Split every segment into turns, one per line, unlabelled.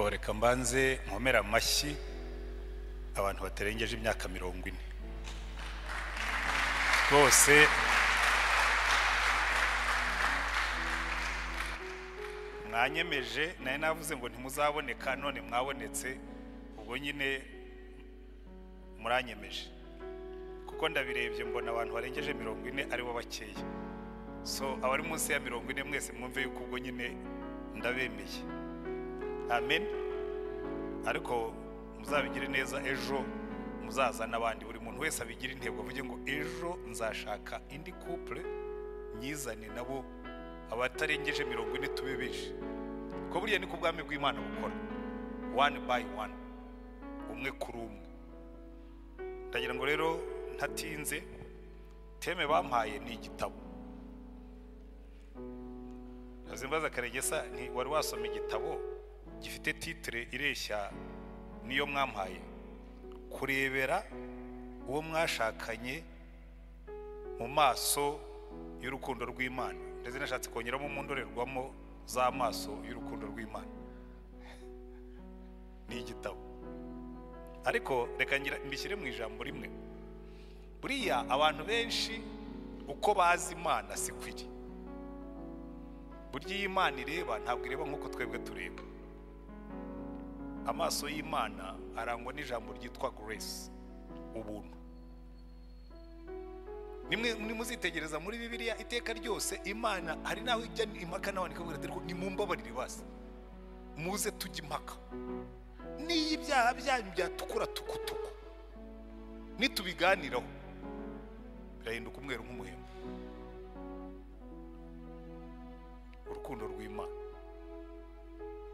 Reka mbanze nkomera amashyi abantu batarengeje imyaka 40 rwose mwanyemeje naye navuze ngo ntimuzaboneka none mwabonetse ubwo nyine muranyemeje kuko ndabirebye mbona abantu barengeje 40 ari bo bakeya so abari munsi ya 40 mwese mwumve yuko ubwo nyine ndabemeye amen ariko muzabigire neza ejo muzaza nabandi buri muntu wese abigira intego avuge ngo ejo nzashaka indi couple nyizane nabo abatarengeje 40 tubebeje ko buriya ni ku bwami bw'Imana bukora one by one umwe kuri umwe ndagira ngo rero ntatinze teme bampaye ni igitabo azimbaza Karegesa ni wari wasoma igitabo gifite titre ireshya niyo mwampaye kurebera uwo mwashakanye mu maso y'urukundo rw'Imana ndetse nashatse kongeramo mu ndorerwamo z'amaso y'urukundo rw'Imana ni igitabo ariko reka mbishyire mu ijambo rimwe buriya abantu benshi uko bazi Imana si kwiri burya Imana ireba ntabwo ireba nk'uko twebwe tureba amaso y'Imana arangwa n'ijambo ryitwa grace ubuntu nimuzitegereza muri Bibiliya iteka ryose Imana hari naho ijya impaka nawe nikabwira ati ni mumbabarire base muze tujye impaka ni ibyaha byanyu byatukura tukutuku nitubiganiraho birahinduka umweru nk'umuhembo urukundo rw'Imana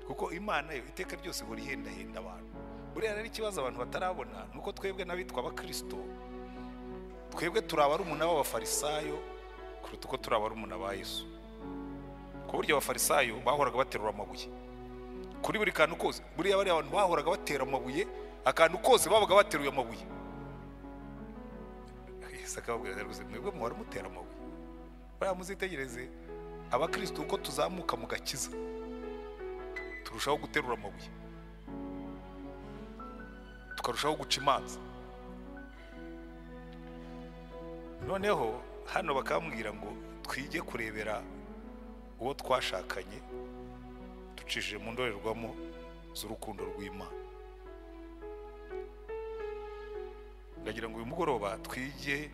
kuko Imana yo iteka ryose buri henda abantu buriya ari ikibazo abantu batarabona nuko twebwe nabitwa aba Kristo twebwe turaba ari umuntu w'abafarisayo kuruta uko turaba ari umuntu wa Yesu ko burya abafarisayo bahoraga baterura amabuye kuri buri kantu kose buriya bari abantu bahoraga batera amabuye akantu kose babaga bateruye amabuye sakababwira rwose mwebwe muhora mutera amabuye baya muzitegereze aba Kristo uko tuzamuka mu gakiza turushaho guterura amabuye tukarushaho guca imanza noneho hano bakambwira ngo twige kurebera uwo twashakanye ducishije mu ndorerwamo z'urukundo rw'Imana ndagira ngo uyu mugoroba twige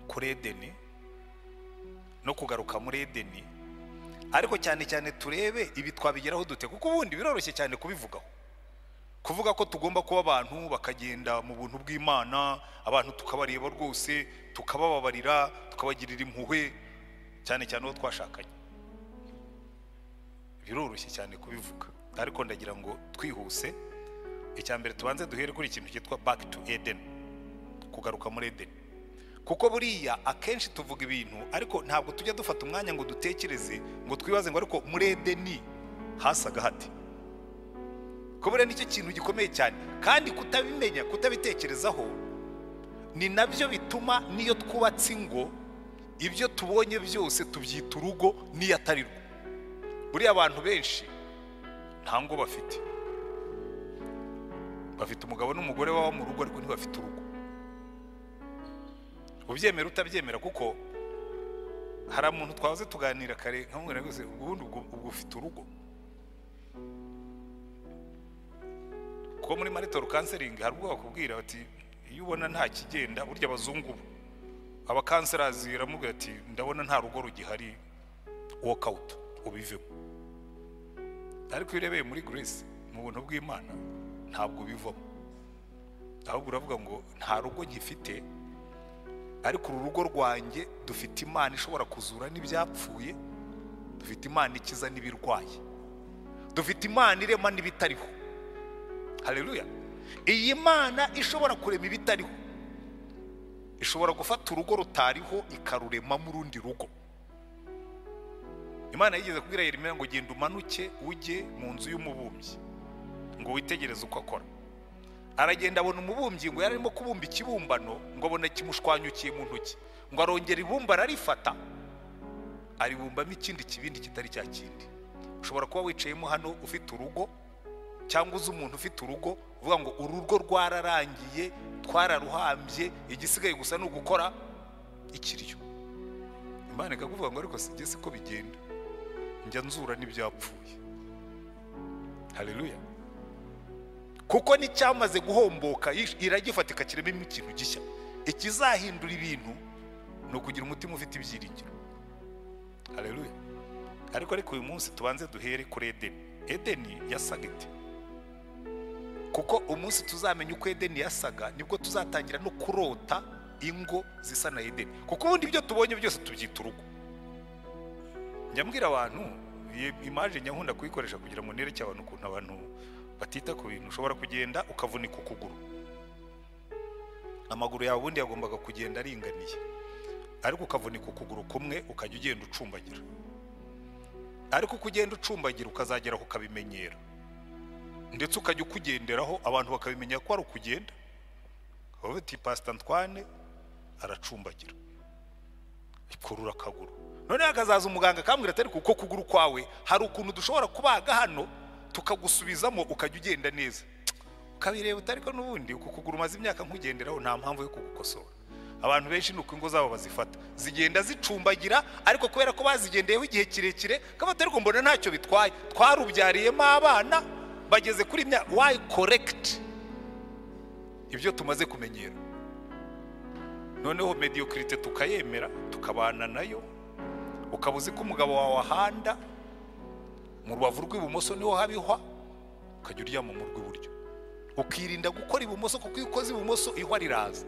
kuri Edeni no kugaruka muri Edeni ariko cyane cyane turebe ibi twabigeraho dute kuko ubundi biroroshye cyane kubivugaho kuvuga ko tugomba kuba abantu bakagenda mu buntu bw'Imana abantu tukabareba rwose tukabababarira tukabagirira impuhwe cyane cyane uwo twashakanye biroroshye cyane kubivuga ariko ndagira ngo twihuse icyambere tubanze duhere kuri ikintu cyitwa back to Eden kugaruka muri Eden kuko buriya akenshi tuvuga ibintu ariko ntabwo tujya dufata umwanya ngo dutekereze ngo twibaze ngo ariko muri Edeni hasaga hati ko buriya nicyo kintu gikomeye cyane kandi kutabimenya kutabitekerezaho ni nabyo bituma niyo twubatse ingo ibyo tubonye byose tubyita urugo niyo atari rwo buriya abantu benshi nta ngo bafite umugabo n'umugore baba mu rugo ariko ntibafite urugo ubyemera utabyemera kuko hari umuntu twahoze tuganira kare nkamubwira rwose ubundi ubwo ufite urugo ko muri marital counseling hari ubwo bakubwira bati iyo ubona nta kigenda burya abazungu aba counselors baramubwira ati ndabona nta rugo rugihari walk out ubivemo ariko urebeye muri grace mu buntu bw'Imana ntabwo bivamo ahubwo uravuga ngo nta rugo nkifite ariko uru rugo rwanjye dufite Imana ishobora kuzura n'ibyapfuye dufite Imana ikiza n'ibirwaye dufite Imana irema n'ibitariho haleluya iyi Imana ishobora kurema ibitariho ishobora gufata urugo rutariho ikarurema mu rundi rugo Imana yigeze kubwira Yeremiya ngo genda umanuke ujye mu nzu y'umubumbyi ngo witegereze uko akora aragenda abona umubumbyi ngo yarimo kubumba ikibumbano ngo abona kimushwanyukiye mu ntoki ngo arongera ibumba ararifata aribumbamo ikindi kibindi kitari cya kindi ushobora kuba wicayemo hano ufite urugo cyangwa uzi umuntu ufite urugo uvuga ngo urugo rwararangiye twararuhambye igisigaye gusa ni ugukora ikiriyo. Imana ikakuvuga ngo ariko sijye siko bigenda, njya nzura n'ibyapfuye. Haleluya. Kuko n'icyamaze guhomboka iragifatika kiremo ikintu gishya. Ikizahindura ibintu ni ukugira umutima ufite ibyiringiro. Haleluya. Ariko uyu munsi tubanze duhere kuri Edeni. Edeni yasaga ite? Kuko umunsi tuzamenya uko Edeni yasaga nibwo tuzatangira no kurota ingo zisa na Edeni. Kuko ubundi ibyo tubonye byose tubyita urugo. Njyambwira abantu image nyankunda kuyikoresha kugira ngo nereke abantu ukuntu abantu batita ku bintu. Ushobora kugenda ukavunika ukuguru, amaguru yawe ubundi yagombaga kugenda aringaniye, ariko ukavunika ukuguru kumwe ukajya ugenda ucumbagira. Ariko kugenda ucumbagira ukazagera ukabimenyera, ndetse ukajya ukugenderaho abantu bakabimenya ko ari ukugenda. Wowe ti Pastor ANTOINE aracumbagira ikurura akaguru. None akazaza umuganga akambwira atari kuko kuguru kwawe hari ukuntu dushobora kubaga hano tukagusubizamo ukajya ugenda neza. Ukabireba utariko n'ubundi uko kuguru maze imyaka nkugenderaho nta mpamvu yo kugukosora. Abantu benshi nuko ingo zabo bazifata zigenda zicumbagira, ariko kubera ko bazigendeyeho igihe kirekire kabata ariko mbona ntacyo bitwaye, twarubyariyemo abana bageze kuri why correct ibyo tumaze kumenyera. Noneho mediocrité tukayemera tukabana nayo. Ukabuzi ko umugabo wawe ahanda mu rubavu rw'ibumoso niho habihwa, ukajya uryama mu rw'iburyo. Ukirinda gukora ibumoso kuko iyo ukoze ibumoso ihwa riraza.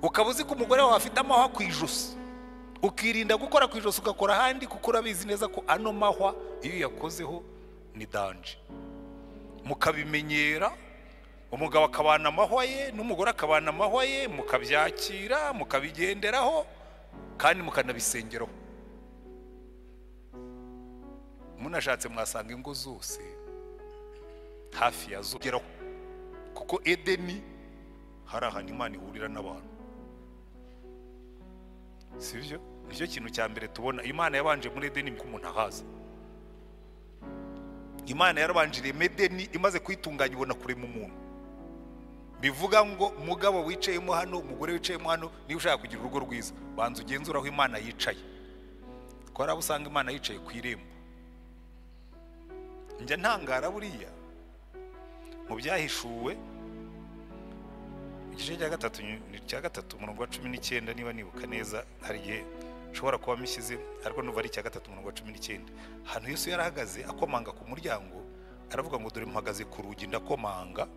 Ukabuzi ko umugore wawe afite amahwa ku ijosi, ukirinda gukora ku ijosi ugakora ahandi kuko urabizi neza ko ano mahwa iyo yakozeho ni danje. Mukabimenyera, umugabo akabana amahwa ye n'umugore akabana amahwa ye, mukabyakira mukabigenderaho kandi mukanabisengeraho. Munashatse mwasanga ingo zose hafi ya zugeraho, kuko Edeni hari ahantu Imana ihurira n'abantu. Sibyo? Nicyo kintu cya mbere tubona. Imana yabanje muri Edeni ko umuntu ahaza. Imana yarabanjiriye Edeni imaze kwitunganya ibona kurema umuntu. Bivuga ngo mugabo wicayemo hano, umugore wicayemo hano, niba ushaka kugira urugo rwiza banza ugenzura aho Imana yicaye. Ko ari abusanga Imana yicaye ku irembo. Njya ntangara buriya mu byahishuwe igice cya gatatu umurongo wa 19 niba nibuka neza, hari igihe ushobora kuba mishyize ariko nuva ari cya gatatu umurongo wa 19. Hano Yesu yarahagaze akomanga ku muryango, aravuga ngo dore mpagaze ku rugi ndakomanga.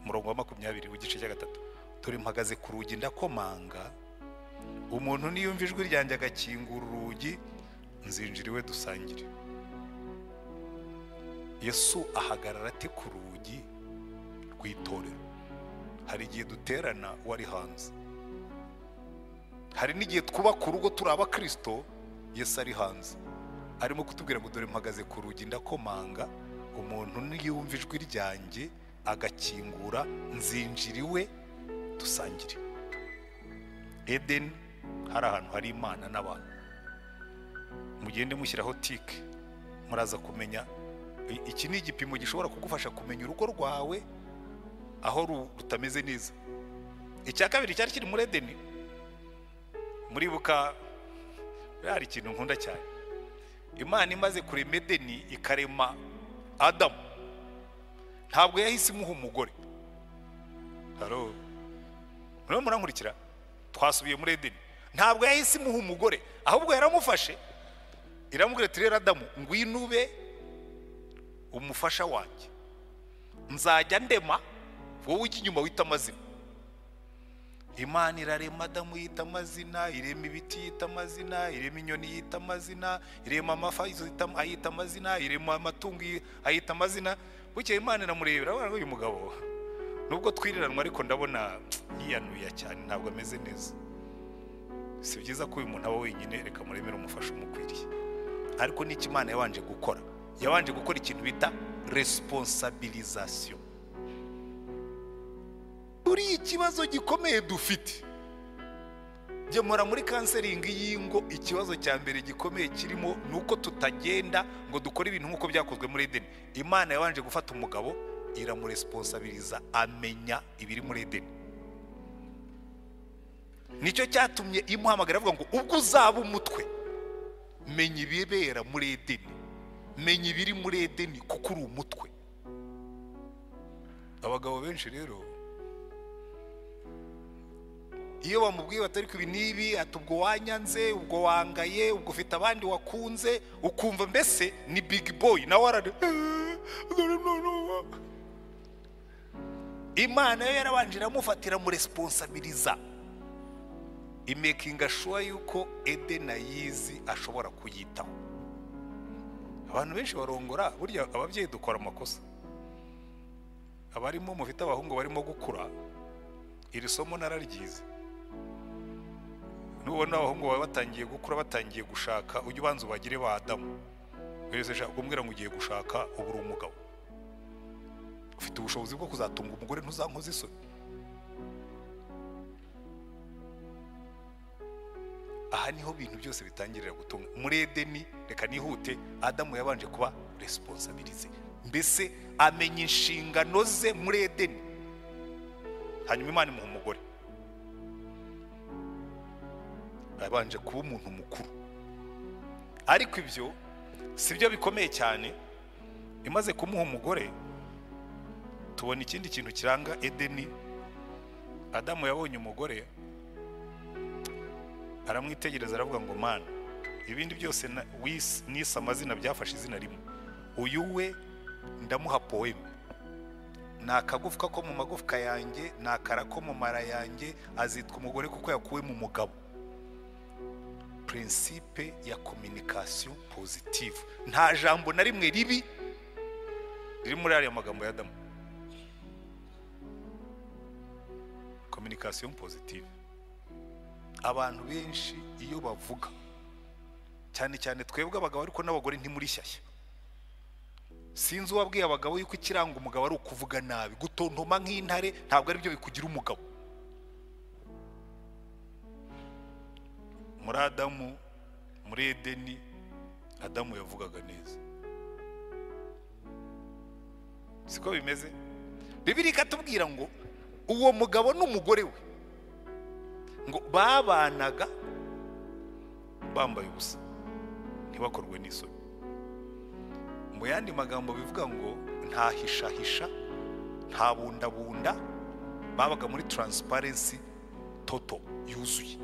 Umurongo wa 20 w'igice cya gatatu, dore mpagaze ku rugi ndakomanga, umuntu niyumva ijwi ryanjye agakingura urugi nzinjira iwe dusangire. Yesu ahagarara ate ku rugi rw'itorero. Hari igihe duterana wari hanze, hari n'igihe twubaka urugo turi abakristo Yesu ari hanze arimo kutubwira ngo dore mpagaze ku rugi ndakomanga, umuntu niyumva ijwi ryanjye agakingura nzinjira iwe dusangire. Eden hari ahantu hari Imana n'abantu. Mugende mushyiraho tike muraza kumenya. Iki ni igipimo gishobora kugufasha kumenya urugo rwawe aho rutameze neza. Icya kabiri cyari kiri muri Edeni, muribuka hari ikintu nkunda cyane. Imana imaze kurema Edeni ikarema Adamu, ntabwo yahise imuha umugore. Haro murankurikira? Twasubiye muri Edeni, ntabwo yahise imuha umugore, ahubwo yaramufashe iramubwira ati rero Adamu ngwino ube umufasha wanjye, nzajya ndema wowe ujya inyuma wita amazina. Imana irarema Adamu yita amazina, irema ibiti yita amazina, irema inyoni yita amazina, irema amafi ayita amazina, irema amatungo ayita amazina. Bukeye Imana iramurebera, abona uyu mugabo nubwo twiriranwa ariko ndabona yiyanuye cyane, ntabwo ameze neza. Si byiza ko uyu muntu aba wenyine, reka muremere umufasha umukwiriye. Ariko n'iki Imana yabanje gukora? Yabanje gukora ikintu bita responsabilisation. Uri ikibazo gikomeye dufite gemura muri counseling y'ingo. Ikibazo cya mbere gikomeye kirimo nuko tutagenda ngo dukore ibintu nkuko byakozwe muri Edeni. Imana yabanje gufata umugabo iramuresponsabiliza, amenya ibiri muri Edeni. Nicyo cyatumye imuhamagara avuga ngo ubwo uzaba umutwe, menya ibibera muri Edeni, menya ibiri muri Edeni kuko uri umutwe. Abagabo benshi rero iyo bamubwiye batari ku binibi, ati ubwo wanyanze, ubwo wangaye, ubwo ufite abandi wakunze, ukumva mbese ni big boy nawe arade. Imana yo yarabanje iramufatira mu responsabiliza, imakinga sure yuko Eden ayizi ashobora kuyitaho. Abantu benshi barongora, burya ababyeyi dukora amakosa. Abarimo mufite abahungu barimo gukura, iri somo nararyize. Nubona abahungu bawe batangiye gukura, batangiye gushaka, ujye ubanza ubagire ba Adamu. Wese shaka kumbwira ngo ugiye gushaka ubura umugabo, ufite ubushobozi bwo kuzatunga umugore, ntuzankoze isoni. Aha niho bintu byose bitangirira gutunga. Muri Edeni, reka nihute, Adamu yabanje kuba responsabilize, mbese amenya inshingano ze muri Edeni. Hanyuma Imana imuha umugore, yabanje kuba umuntu mukuru. Ariko ibyo sibyo bikomeye cyane. Imaze kumuha umugore, tubona ikindi kintu kiranga Edeni. Adamu yabonye umugore, aramwitegereza aravuga ngo Mana, ibindi byose nise amazina byafashe izina rimwe, uyu we ndamuha poeme, nakagufwa ko mu magufwa yanjye, nakara ko mu mara yanjye, azitwa umugore kuko yakuwe mu mugabo. Principe ya communication positive, nta jambo na rimwe ribi riri muri ariya magambo ya Adamu. Communication positive. Abantu benshi iyo bavuga, cyane cyane twebwe abagabo ariko n'abagore ntimuri shyashya. Sinzi wabwiye abagabo yuko ikiranga umugabo ari ukuvuga nabi, gutontoma nk'intare, ntabwo ari byo bikugira umugabo. Muri Adamu, muri Edeni, Adamu yavugaga neza. Siko bimeze? Bibiliya ikatubwira ngo uwo mugabo n'umugore we ngo babanaga bambaye ubusa, ntibakorwe n'isoni. Mu yandi magambo bivuga ngo nta hishahisha, nta bundabunda, babaga muri transparency total, yuzuye.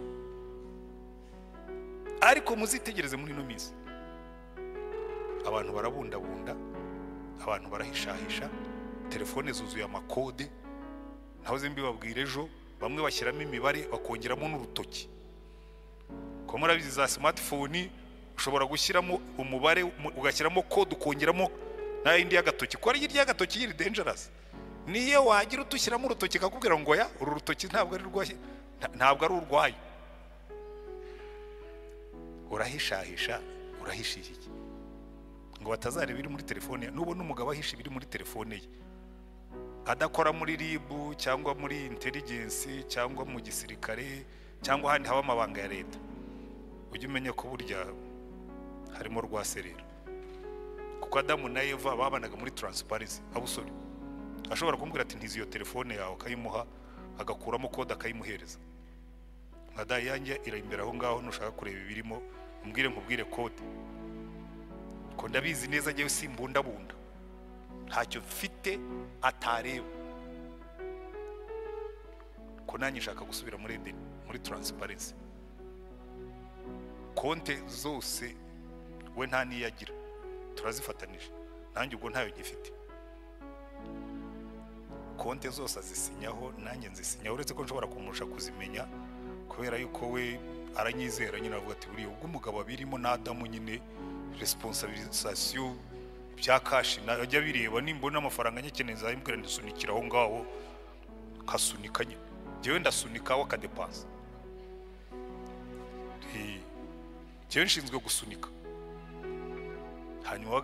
Ariko muzitegereze muri ino minsi, abantu barabundabunda, abantu barahishahisha, telefone zuzuye amakode. Naho zimbibabwira ejo, bamwe bashyiramo imibare bakongeramo n'urutoki. Ko murabizi za smartphone ushobora gushyiramo umubare ugashyiramo code ukongeramo na indi y'agatoki. Ko ari irya gatoki yiri dangerous. Niyo wagira utushyiramo urutoki kakubwira ngo ya uru rutoki ntabwo ari rwaye, ntabwo ari urwaye. Urahishahisha, urahishiye iki? Ngo batazareba ibiri muri telefone. Nubona umugabo ahisha ibiri muri telefone ye, adakora muri RIB cyangwa muri intelligence cyangwa mu gisirikare cyangwa handi haba amabanga ya leta, ujye umenya ko burya harimo rwaserera. Kuko Adamu na Eva babanaga muri transparency. Abusore ashobora kumbwira ati ntizi iyo telefone yawe, akayimuha, agakuramo code akayimuhereza. Nkada yanjye ira imbere aho ngaho, nushaka kureba ibirimo umbwire nkubwire code, ko ndabizi neza njyewe simbundabunda, ntacyo mfite atareba. Ko nanjye nshaka gusubira muri Edeni, muri transparency. Konte zose we nta niyagira, turazifatanije, nanjye ubwo ntayo gifite. Konte zose azisinyaho, nanjye nzisinyaho, uretse ko nshobora kumurusha kuzimenya, kubera yuko we aranyizera nyine, avuga ati buriya ubwo umugabo abirimo na Adamu nyine responsabilisation bya kashi najya bireba, nimbona amafaranga nyekeneye nzayimbwira ndisunikira aho ngaho, kasunikanye jewe ndasunika wa kadepanse. Jewe nshinzwe gusunika, hanyuma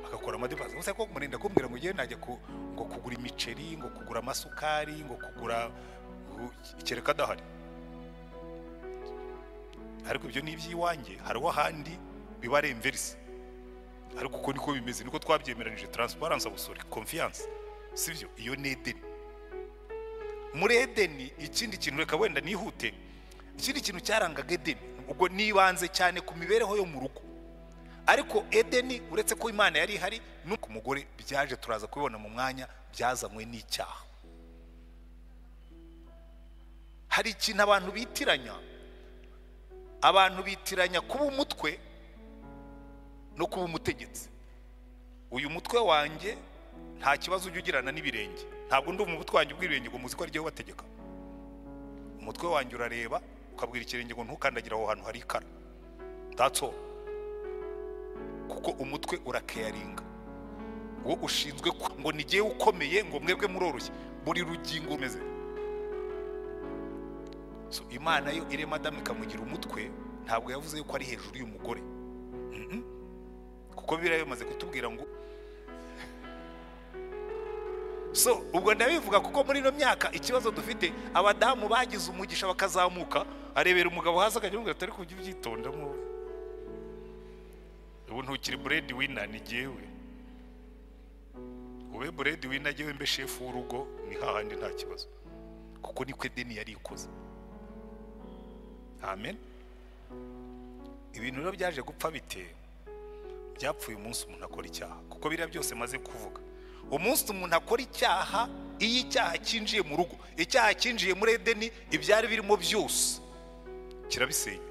agakora amadepanse. Gusa ko murinda kumbwira ngo jewe najya ngo kugura imiceri, ngo kugura amasukari, ngo kugura ikereka dahari. ariko ibyo ni iby'iwanjye. hariho ahandi biba ari inverse, ariko uko niko bimeze, niko twabyemeranije. Transparency, abusori, confiance, sivyo? Iyo ni Edeni. Muri Edeni ikindi kintu, reka wenda nihute, ikindi kintu cyarangaga Edeni, ubwo nibanze cyane ku mibereho yo mu rugo. Ariko Edeni uretse ko Imana yari ihari, nuko umugore byaje turaza kubibona mu mwanya, byazanywe n'icyaha. Hari ikintu abantu bitiranya kuba umutwe no kuba umutegetsi. Uyu mutwe wanjye nta kibazo ujya ugirana n'ibirenge, ntabwo ndi umutwe wanjye ubw'ibirenge ngo muzi ko ari jyewe bategeka. Umutwe wanjye urareba ukabwira ikirenge ngo ntukandagira aho hantu hari ikara. That's all. Kuko umutwe urakeyaringa, wo ushinzwe ngo ni jyewe ukomeye, ngo mwebwe muroroshye, buri rugingo umeze. So Imana yo irema Adamu ikamugira umutwe, ntabwo yavuze yuko ari hejuru y'umugore. Kuko Bibiliya yamaze kutubwira ngo so ubwo ndabivuga kuko muri ino myaka ikibazo dufite, abadamu bagize umugisha bakazamuka, arebera umugabo hasi akajya atari kujya ubyitondamo, ubu ntukiri bread winner, ni jyewe. Ube bread winner, jyewe mbe chef w'urugo, ni hahandi nta kibazo, kuko niko Edeni yari ikoze. Amen. Ibintu rero byaje gupfa bite? Byapfuye umunsi umuntu akora icyaha, kuko biriya byose maze kuvuga. Umunsi umuntu akora icyaha, iyo icyaha cyinjiye mu rugo, icyaha cyinjiye muri Edeni, ibyari birimo byose kirabisenya.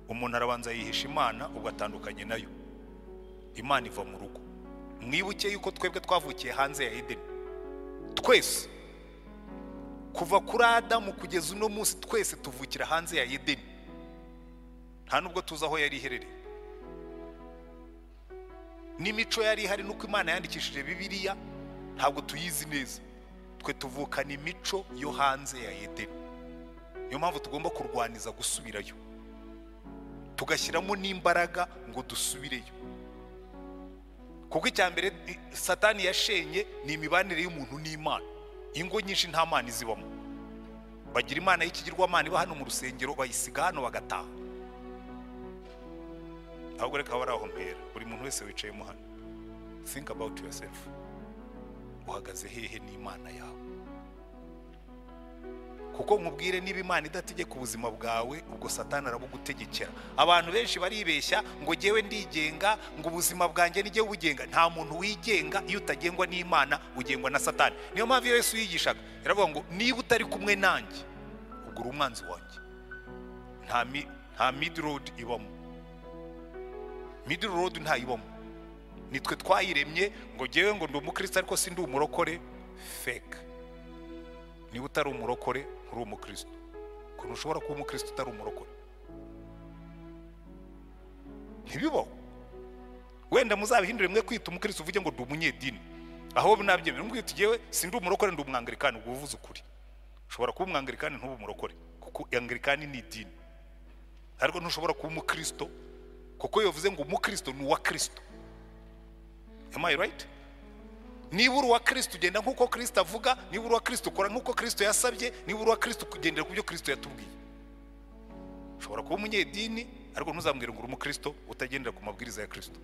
Umuntu arabanza yihisha Imana, ubwo atandukanye nayo. Imana iva mu rugo. Mwibuke yuko twebwe twavukiye hanze ya Edeni. Twese kuva kuri Adamu kugeza uno munsi twese tuvukira hanze ya Edeni. Nta nubwo tuzi aho yari iherereye. N'imico yari ihari nuko Imana yandikishije Bibiliya ntabwo tuyizi neza. Twe tuvukana imico yo hanze ya Edeni. Niyo mpamvu tugomba kurwaniza gusubirayo, tugashyiramo n'imbaraga ngo dusubireyo. Kuko icyambere Satani yashenye ni imibanire y'umuntu n'Imana. Ingo nyinshi nta Mana izibamo, bagira Imana y'ikigirwamana iba hano mu rusengero, bayisiga hano bagataha. Ahubwo reka bari aho mpera, buri muntu wese wicayemo hano, think about yourself. Uhagaze hehe n'Imana yawe? Kuko nkubwire, niba Imana idategeka ubuzima bwawe, ubwo Satani arabugutegekera. Abantu benshi baribeshya ngo jyewe ndigenga, ngo ubuzima bwanjye ni jyewe ubugenga. Nta muntu wigenga iyo utagengwa n'Imana, ugengwa na Satani. Niyo mpamvu Yesu yigishaga yaravuga ngo niba utari kumwe nanjye, ubwo uri umwanzi wanjye. Nta mid road ibamo, mid road ntayibamo. Nitwe twayiremye ngo jyewe ngo ndi umukristo ariko si ndi umurokore. Fake. Niba utari umurokore uri umukristo. Kuko ushobora kuba umukristo utari umurokore, ntibibaho. Wenda muzabihindure mwe kwita umukristo uvuge ngo ndi umunyedini, aho binabyemera mwite jyewe si ndi umurokore ndi umwangilikani, ubwo uvuze ukuri. Ushobora kuba umwangilikani ntube umurokore, kuko angilikani ni idini. Ariko ntushobora kuba umukristo, kuko yavuze ngo umukristo ni uwa Kristo. Am I right? Niba uri uwa Kristo ugenda nk'uko Kristo avuga, niba uri uwa Kristo ukora nk'uko Kristo yasabye, niba uri uwa Kristo kugendera ku byo Kristo yatubwiye. Ushobora kuba umunyedini ariko ntuzambwire ngo uri umukristo utagendera ku mabwiriza ya Kristo.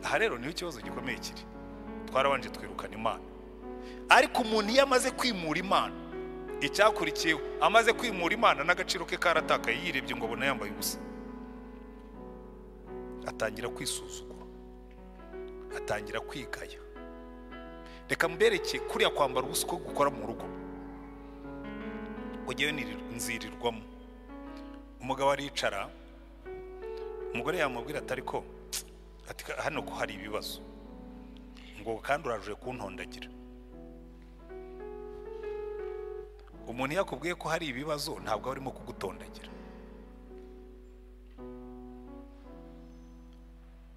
Aha rero niyo ikibazo gikomeye kiri. Twarabanje twirukana Imana, ariko umuntu iyo amaze kwimura Imana, icyakurikiyeho amaze kwimura Imana n'agaciro ke karatakaye, yirebye ngo abona yambaye ubusa, atangira kwisuzugura, atangira kwigaya. Reka mbereke kuriya kwambara ubusa ko gukora mu rugo. Ugiye nzirirwamo, umugabo aricara, umugore yamubwira atari ko ati hano ko hari ibibazo, ngo kandi uraje kuntondagira. Umuntu yakubwiye ko hari ibibazo ntabwo arimo kugutondagira.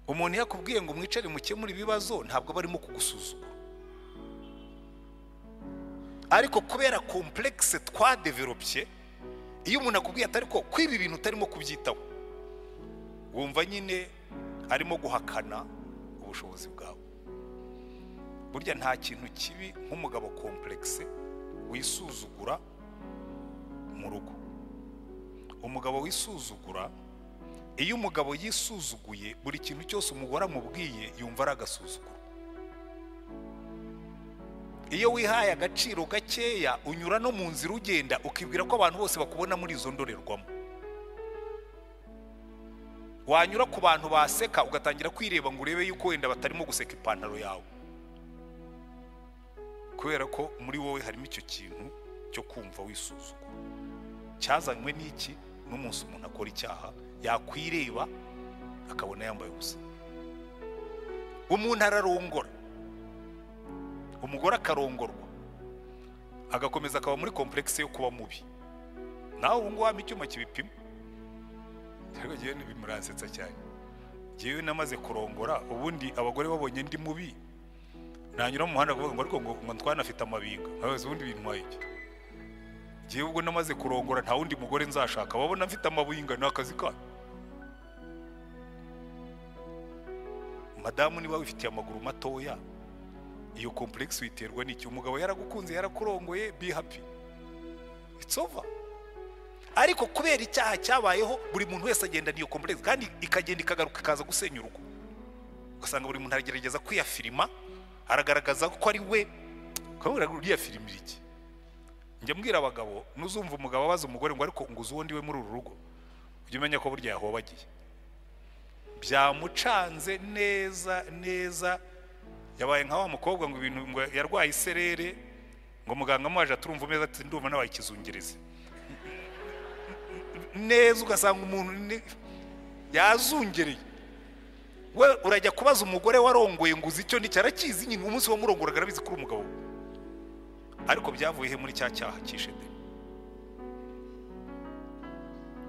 Umuntu yakubwiye ngo mwicare mukemure ibibazo ntabwo barimo kugusuzugura. Ariko kubera complexe twadevelopye, iyo umuntu akubwiye atari ko kwiba ibintu utarimo kubyitaho, wumva nyine arimo guhakana ubushobozi bwawe. Burya nta kintu kibi nk'umugabo complexe wisuzugura mu rugo. Umugabo wisuzugura, iyo umugabo yisuzuguye, buri kintu cyose umugore amubwiye yumva ari agasuzuguro. Iyo wihaye agaciro gakeya, unyura no mu nzira ugenda ukibwira ko abantu bose bakubona muri izo ndorerwamo. Wanyura ku bantu baseka ugatangira kwireba ngo urebe yuko wenda batarimo guseka ipantaro yawe, kubera ko muri wowe harimo icyo kintu cyo kumva wisuzugura. Cyazanywe n'iki? N'umunsi umuntu akora icyaha yakwireba akabona yambaye ubusa. Umuntu ararongora, umugore akarongorwa, agakomeza akaba muri complexe yo kuba mubi. Nawe ubu ngubu wampa icyuma kibipima. Ariko ngewe ntibimuransetsa cyane. Ngewe namaze kurongora, ubundi abagore babonye ndi mubi nanyura mu muhanda kuvuga ngo ariko ngo twanafite amabinga. Abazi ubundi bintwaye iki? Ngewe ubwo namaze kurongora nta wundi mugore nzashaka, babona mfite amabinga ni akazi kayo. Madamu niba wifitiye amaguru matoya, iyo complex witerwa n'iki? Umugabo yaragukunze yarakurongoye, be happy, it's over. Ariko kubera icyaha cyabayeho, buri muntu wese agenda niyo complex, kandi ikagenda ikagaruka ikaza gusenya urugo. Ugasanga buri muntu aragerageza kwiyafirima, aragaragaza ko ari we. Kabura uriya filimi iki? Njye mbwira abagabo, nuzumva umugabo abaza umugore ngo ariko nguzi uwo ndiwe muri uru rugo, ujye umenya ko burya yahobagiye. Byamucanze neza neza, yabaye nka wa mukobwa ngo ibintu ngo yarwaye iserere, ngo muganga amaje aturumva meza ati ndumva nabaye ikizungereza. Neza ugasanga umuntu yazungereye. We urajya kubaza umugore warongoye nguzi icyo nticyarakizi, nyine umunsi wo murongora garabizi kuri umugabo. Ariko byavuye he muri cya cyaha cyishe Edeni?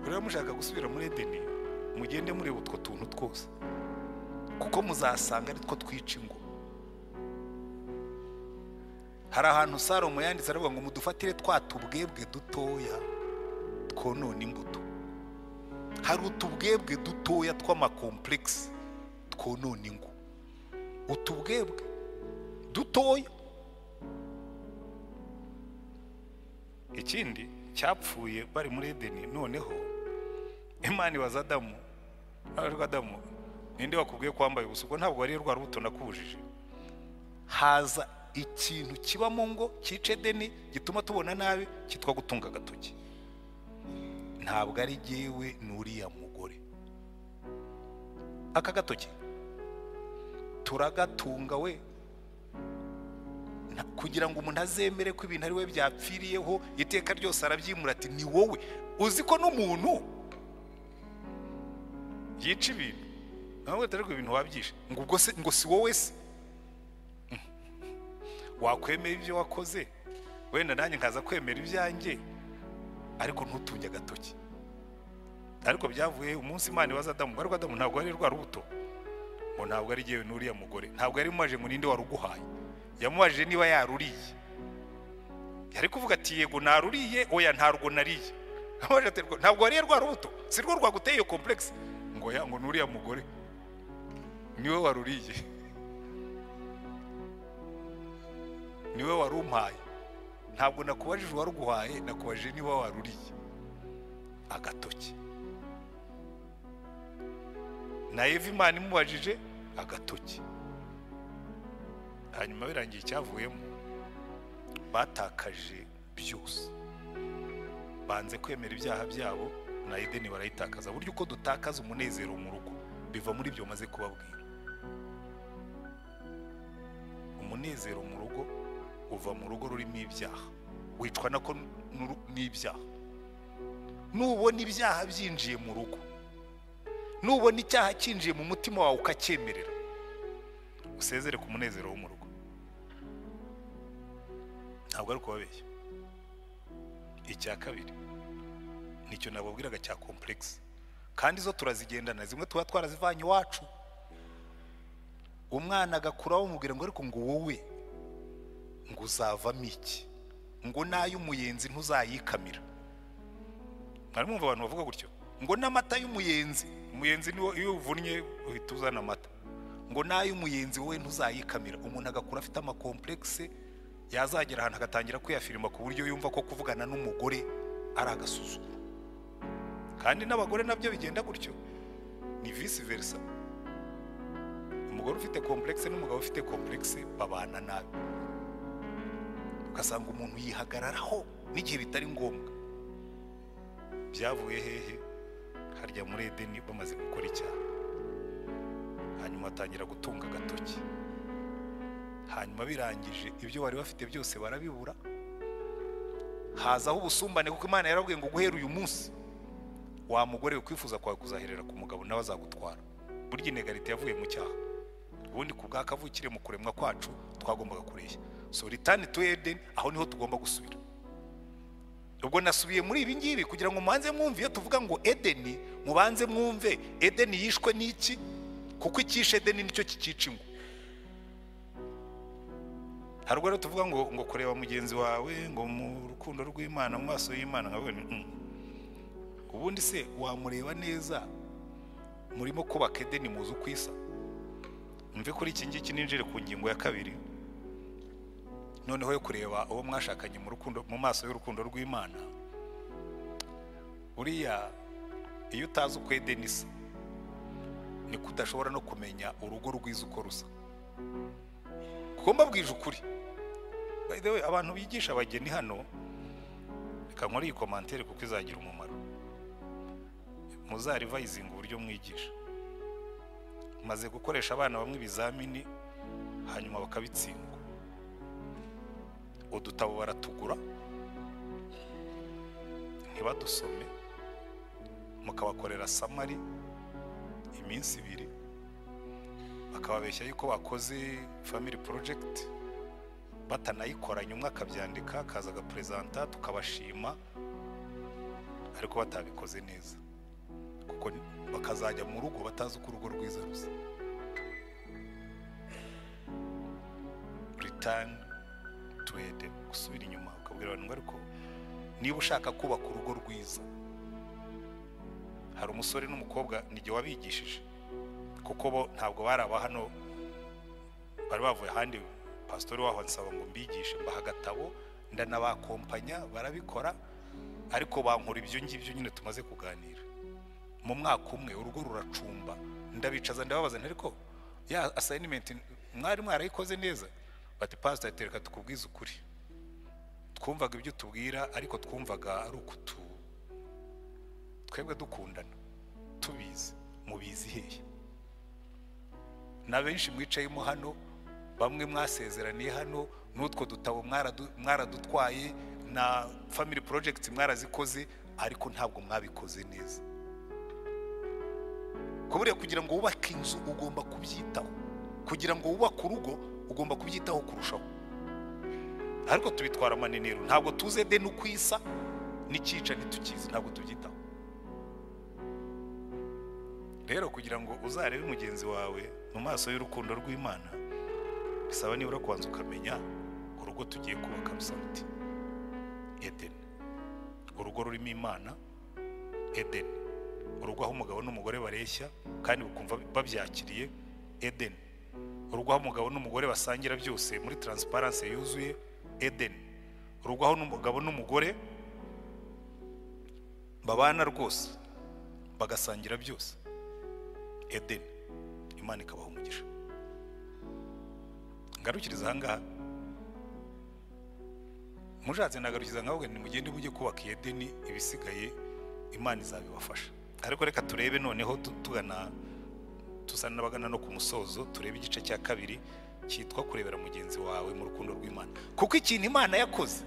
Ureba mushaka gusubira muri Edeni, mugende muri utwo tuntu twose, kuko muzasanga ari two twica ingo. Hari ahantu Salomo yanditse aravuga ngo mudufatire twatubwebwe dutoya twonona imbuto. Hari utubwebwe dutoya tw'amakomplex twonona ingo, utubwebwe dutoya. Ikindi cyapfuye bari muri Edeni, noneho Imana ibaza Adamu, ariko Adamu ninde wakubwiye kwambaye ubusa? Ubwo ntabwo ari rwa rubuto nakubujije. Haza ikintu kiba mu ngo cyice Edeni gituma tubona nabi, kitwa gutunga agatoki. Ntabwo ari jyewe n'uriya mugore. Aka gatoki turagatunga we, kugira ngo umuntu azemere ko ibintu ari we byapfiriyeho iteka ryose arabyimura ati ni wowe. Uzi ko n'umuntu yica ibintu, nawe atari ko ibintu wabyishe, ngo ubwo se ngo si wowe se wakwemera ibyo wakoze, wenda nanjye nkaza kwemera ibyanjye, ariko ntutunge agatoki. Ariko byavuye umunsi Imana ibaza Adamu, ariko Adamu ntabwo ari rwa rubuto, ngo ntabwo ari jyewe n'uriya mugore. Ntabwo yari mumaje ngo ninde waruguhaye, yamubajije niba yaruriye. Yari kuvuga ati yego naruriye, oya ntarwo nariye. Amaje ati ntabwo ari rwa rubuto, si rwo rwaguteye iyo complex, ngo ya ngo n'uriya mugore niwe waruriye, niwe warumpaye. Ntabwo nakubajije waruguhaye, nakubajije niba waruriye agatoki. Na Eva Imana imubajije agatoki. Hanyuma birangiye icyavuyemo, batakaje byose, banze kwemera ibyaha byabo, na Edeni barayitakaza. Buryo uko dutakaza umunezero mu rugo biva muri ibyo maze kubabwira. Umunezero mu rugo uva mu rugo rurimo ibyaha, wicwa nako n'ibyaha. Nubona ibyaha byinjiye mu rugo, nubona icyaha cyinjiye mu mutima wawe ukacyemerera, usezere ku munezero wo mu rugo. Ntabwo ari kubabeshya. Icya kabiri nicyo nababwiraga cya complex, kandi zo turazigendana, zimwe tuba twarazivanye iwacu. Umwana agakuraho umubwira ngo ariko ngo wowe ngo uzavamo iki, ngo n'ay'umuyenzi ntuzayikamira. Mwari mwumva abantu bavuga gutyo, ngo n'amata y'umuyenzi, umuyenzi niwo iyo uvunnye uhita uzana amata, ngo n'ay'umuyenzi wowe ntuzayikamira. Umuntu agakura afite amakomplexe, yazagera ahantu agatangira kwiyafirima ku buryo yumva ko kuvugana n'umugore ari agasuzuguro. Kandi n'abagore nabyo bigenda gutyo, ni vice versa. Umugore ufite complexe n'umugabo ufite complexe babana nabi, ugasanga umuntu yihagararaho n'igihe bitari ngombwa. Byavuye hehe? Harya muri Edeni bamaze gukora icyaha, hanyuma atangira gutunga agatoki, hanyuma birangije ibyo bari bafite byose barabibura, hazaho ubusumbane, kuko Imana yarabwiye ngo guhera uyu munsi wa mugore ukwifuza kwawe kuzaherera ku mugabo nawe azagutwara. Burya inegalite yavuye mu cyaha, ubundi ku bw'akavukire mu kuremwa kwacu twagombaga kureshya. So return to Eden, aho niho tugomba gusubira. Ubwo nasubiye muri ibi ngibi kugira ngo mubanze mwumve, iyo tuvuga ngo Edeni, mubanze mwumve Edeni yishwe n'iki, kuko icyishe Edeni nicyo kikica ingwe. Haruguru rero tuvuga ngo kureba mugenzi wawe ngo mu rukundo rw'Imana, mu maso y'Imana, nkabone ubundi se wamureba neza murimo kubaka Edeni muzi ukwisa. Mve kuri iki ngiki ninjire ku ngingo ya kabiri, noneho yo kureba uwo mwashakanye mu rukundo, mu maso y'urukundo rw'Imana. Uriya iyo utazi uko Edeni isa, ni kudashobora no kumenya urugo rwiza uko rusa. Kuko mbabwije ukuri, by the way, abantu bigisha abageni hano, reka nkore iyi commentaire kuko izagira umumaro. Muzarivayizinga uburyo mwigisha. Maze gukoresha abana bamwe ibizamini hanyuma bakabitsindwa. Udutabo baratugura ntibadusome, mukabakorera samari iminsi 2, bakababeshya yuko bakoze family project batanayikoranye, umwe akabyandika akaza agapresenta tukabashima, ariko batabikoze neza, kuko bakazajya mu rugo batazi uko urugo rwiza rusa. Return to Eden, gusubira inyuma ukabwira abantu ngo ariko niba ushaka kubaka urugo rwiza, hari umusore n'umukobwa nijye wabigishije, kuko bo ntabwo baraba hano, bari bavuye ahandi. Pastori waho ansaba ngo mbigishe, mbaha agatabo ndanabakompanya barabikora, ariko bankora ibyo ngibyo nyine tumaze kuganira. Mu mwaka umwe urugo ruracumba, ndabicaza ndababaza ariko ya assignment mwari mwarayikoze neza? Bati pastor tereka tukubwiza ukuri, twumvaga ibyo tubwira ariko twumvaga ari ukutu twebwe dukundana tubizi, mubizi hehe? Na benshi mwicayemo hano, bamwe mwasezeraniye hano, n'utwo dutabo mwaradutwaye, na family projects mwarazikoze, ariko ntabwo mwabikoze neza. Kuburiya kugira ngo wubake inzu ugomba kubyitaho, kugira ngo wubake urugo ugomba kubyitaho kurushaho. Ariko tubitwara amanenero, ntabwo tuze Edeni ukwisa n'ikica ntitukizi, ntabwo tubyitaho. Rero kugira ngo uzarebe mugenzi wawe mu maso y'urukundo rw'Imana, bisaba nibura kubanza ukamenya urugo tugiye kubaka rusanti. Eden, urugo rurimo Imana. Eden, urugo aho umugabo n'umugore bareshya kandi bukumva babyakiriye. Eden, urugo aho umugabo n'umugore basangira byose muri transparency yuzuye. Eden, urugo aho umugabo n'umugore babana rwose bagasangira byose. Eden, Imana ikabaha umugisha. Ngarukiriza ahangaha, mushatse nagarukiza nkavuga ni mugende bujye kubaka Edeni, ibisigaye Imana izabibafasha. Ariko reka turebe noneho tusanabagana no ku musozo, turebe igice cya kabiri cyitwa kurebera mugenzi wawe mu rukundo rw'Imana. Kuko ikintu Imana yakoze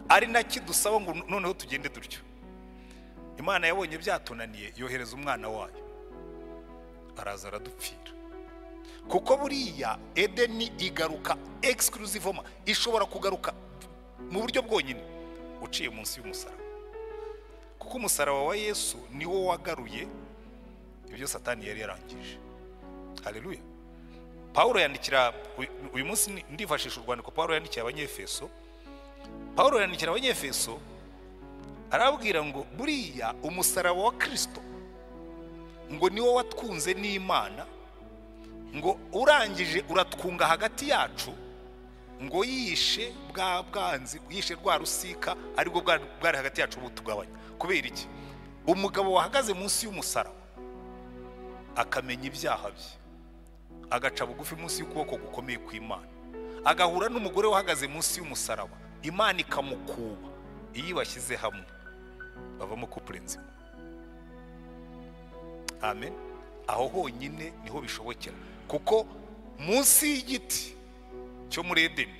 ari nakidusaba ngo noneho tugende dutyo. Imana yabonye byatunaniye, yohereza umwana wayo, araza aradupfira. Kuko buriya Edeni igaruka exclusivement, ishobora kugaruka mu buryo bwonyine uciye munsi y'umusaraba. Kuko umusaraba wa Yesu niwo wagaruye ibyo Satani yari yarangije. Haleluya. Paulo yandikira uyu munsi, ndifashisha urwandiko Paulo yandikiye Abanyefeso. Paulo yandikira Abanyefeso arabwira ngo buriya umusaraba wa Kristo ngo niwo watwunze n'Imana, ngo urangije uratwunga hagati yacu, ngo yishe bwa bwanzi, yishe rwa rusika ariko bwari hagati yacu butugabanya. Kubera iki? Umugabo wahagaze munsi y'umusaraba akamenya ibyaha bye, agaca bugufi munsi y'ukuboko gukomeye kw'Imana, agahura n'umugore wahagaze munsi y'umusaraba, Imana ikamukuba. Iyo bashyize hamwe bavamo couple nzima. Amen. Aho honyine niho bishobokera, kuko munsi y'igiti cyo muri Edeni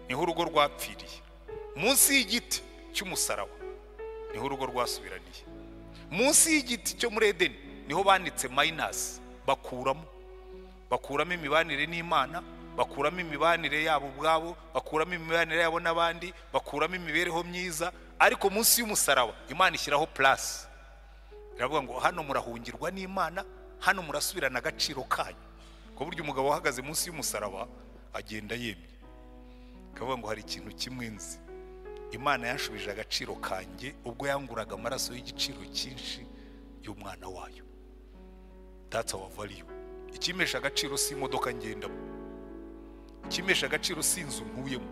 niho urugo rwapfiriye, munsi y'igiti cy'umusaraba niho urugo rwasubiraniye, munsi y'igiti cyo muri Edeni niho banditse minus, bakuramo imibanire n'Imana, bakuramo imibanire yabo ubwabo, bakuramo imibanire yabo n'abandi, bakuramo imibereho myiza. Ariko munsi y'umusaraba Imana ishyiraho plus, iravuga ngo hano murahungirwa n'Imana, hano murasubirana agaciro kanyu. Ko buryo umugabo wahagaze munsi y'umusaraba agenda yemye, akavuga ngo hari ikintu kimwe nzi, Imana yanshubije agaciro kanjye ubwo yanguraga amaraso y'igiciro cyinshi y'umwana wayo. That's our value. Ikimesha agaciro si imodoka ngendamo, ikimesha agaciro si inzu ntuyemo.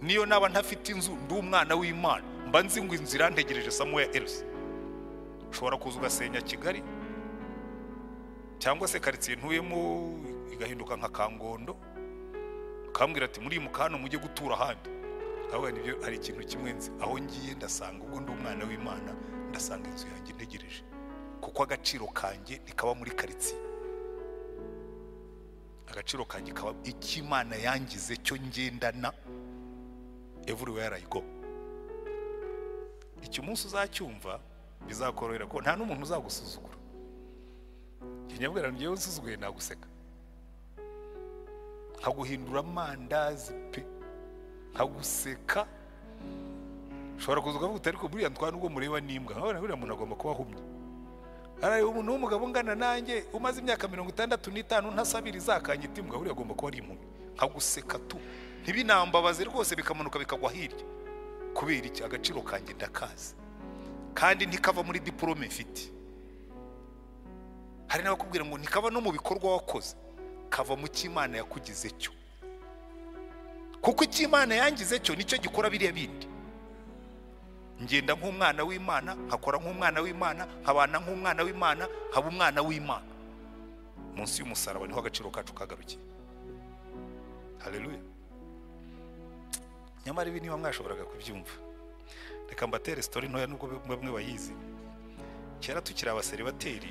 Niyo naba ntafite inzu ndi umwana w'Imana, mba nzi ngo inzira ntegereje somewhere else. Ushobora kuza ugasenya Kigali cyangwa se quartier ntuyemo igahinduka nka Kangondo, kambwira ati muri mukano mujye gutura ahandi. Aho nibyo hari ikintu kimwe nzi, aho ngiye ndasanga ubwo ndi umwana w'Imana, ndasanga inzu yanjye ntegereje, kuko agaciro kanjye nikaba muri quartier. Agaciro kanjye kaba ikimana yangize cyo ngendana everywhere I go. Icyo umunsi uzacyumva bizakorohera ko nta n'umuntu uzagusuzugura. Kinyabwira ngiye usuzuguye naguseka, nkaguhindura amandazi pe, nkaguseka. Ushobora kuzuga vuga ariko buriya ntwana ubwo mureba n'imbwa, nkabona buriya umuntu agomba kuba ahumye. Araye umuntu w'umugabo ngana nanjye umaze imyaka 65 ntasabira izakanyita imbwa, buriya agomba kuba ari impumyi. Nkaguseka tu ntibinambabaze rwose, bikamanuka bikagwa hirya. Kubera iki? Agaciro kanjye ndakazi, kandi ntikava muri diplome mfite. Hari n'abakubwira ngo ntikava no mu bikorwa wakoze, kava mu cy'Imana yakugize cyo, kuko icy'Imana yangize cyo nicyo gikora biriya bindi. Ngenda nk'umwana w'Imana, nkakora nk'umwana w'Imana, nkabana nk'umwana w'Imana, nkaba umwana w'Imana. Munsi y'umusaraba niho agaciro kacu kagarukiye. Haleluya. Nyamara ibi niba mwashoboraga kubyumva, reka mbatere story ntoya nubwo bamwe bayizi. Kera tukiri abaseribateri,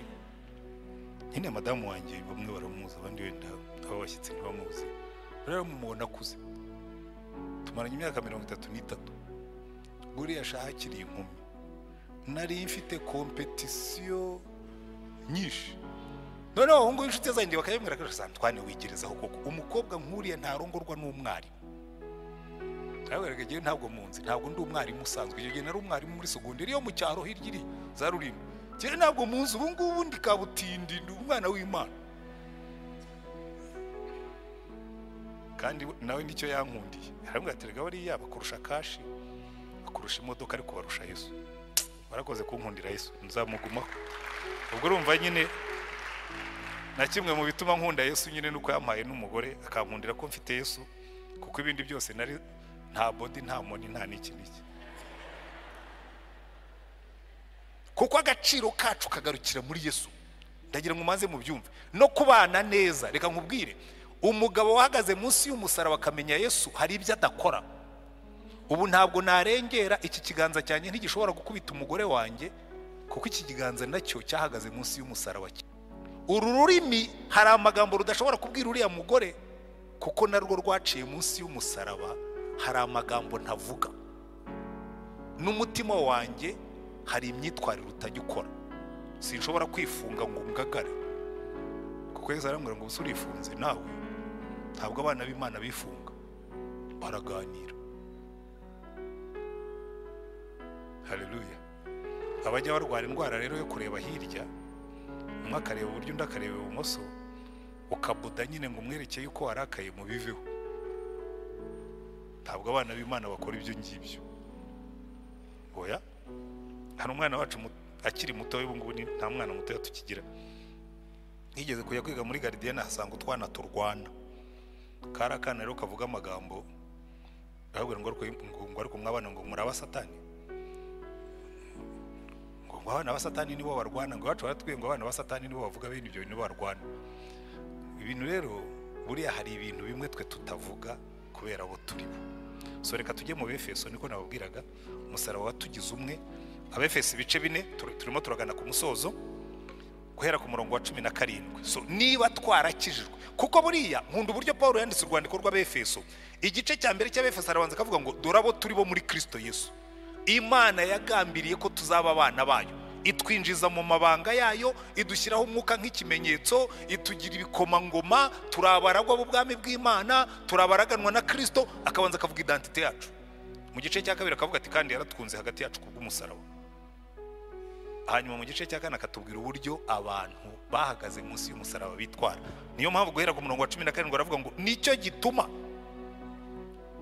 nyine madamu wanjye bamwe baramuzi, abandi wenda abo bashyitsi ntibamuzi. Rero mumubona kuze, tumaranye imyaka 33. Buriya shahakiriye inkumi, nari mfite competition nyinshi. None aho ngo inshuti zanjye bakayemera ko Antoine wigerezaho koko, umukobwa nkuriye ntarongorwa n'umwari. Nawerege giye ntabwo munzi, ntabwo ndi umwarimu usanzwe. Iyo gihe nari umwarimu muri segonderi yo mu cyaro hirya za Rurimi. Cyane ntabwo munzi, ubu ngubu ndi Kabutindi, ndi umwana w'Imana. Kandi nawe nicyo yankundiye. Harambwa aterega bari yaba kurusha kashi, kurusha imodoka ariko barusha Yesu. Murakoze kunkundira Yesu, nzamugumaho. Ubwo urumva nyine na kimwe mu bituma nkunda Yesu nyine nuko yampaye n'umugore akankundira ko mfite Yesu, kuko ibindi byose nari nta body, nta money, nta n'iki. Kuko agaciro kacu kagarukira muri Yesu. Ndagira ngo maze mu byumve no kubana neza. Reka nkubwire, umugabo wahagaze munsi y'umusaraba akamenya Yesu, hari ibyo adakora. Ubu ntabwo narengera iki kiganza cyane ntigishobora gukubita umugore wanjye, kuko iki kiganza nacyo cyahagaze munsi y'umusaraba. Uru rurimi hari amagambo rudashobora kubwira uriya mugore, kuko narwo rwaciye munsi y'umusaraba. Hari amagambo ntavuga. N'umutima wanjye hari imyitwarire utajya ukora. Sinshobora kwifunga ngo ngagare, kuko Yesu arambwira ngo usurifunze nawe. Ntabwo abana b'Imana bifunga, baraganira. Haleluya. Abajya barwara indwara rero yo kureba hirya, umwe akareba uburyo undi akareba ibumoso, ukabuda nyine ngo umwerekeye uko warakaye mu biveho. Ntabwo abana b'Imana bakora ibyo ngibyo. Oya, hari umwana wacu akiri muto, ubu ngubu nta mwana muto tukigira. Yigeze kujya kwiga muri Gardienne, ahasanga utwana turwana. karakana rero kavuga amagambo ahubwo ngo ariko mwabana ngo muraba satani, ngo abana ba satani nibo barwana, ngo bacu baratwiye ngo abana ba satani nibo bavuga bene ibyo nibo barwana. Ibintu rero buriya hari ibintu bimwe twe tutavuga kubera abo turibo. So reka tujye mu Befeso, niko nababwiraga umusaraba watugize umwe. Abefeso ibice 4 turimo turagana ku musozo guhera ku murongo wa 17. So niba twarakijijwe, kuko buriya nkunda uburyo Paulo yanditse urwandiko rw'Abefeso, igice cya mbere cy'Abefeso arabanza akavuga ngo dorabo turibo muri Kristo Yesu, Imana yagambiriye ko tuzaba abana bayo, itwinjiza mu mabanga yayo, idushyiraho umwuka nk'ikimenyetso, itugira ibikomangoma, turabaragwa bw'ubwami bw'Imana, turabaraganwa na Kristo. Akabanza akavuga identite yacu. Mu gice cya kabiri akavuga ati kandi yaratwunze hagati yacu kubw'umusaraba. Hanyuma mu gice cya kane akatubwira uburyo abantu bahagaze munsi y'umusaraba bitwara. Niyo mpamvu guhera ku murongo wa 17 aravuga ngo nicyo gituma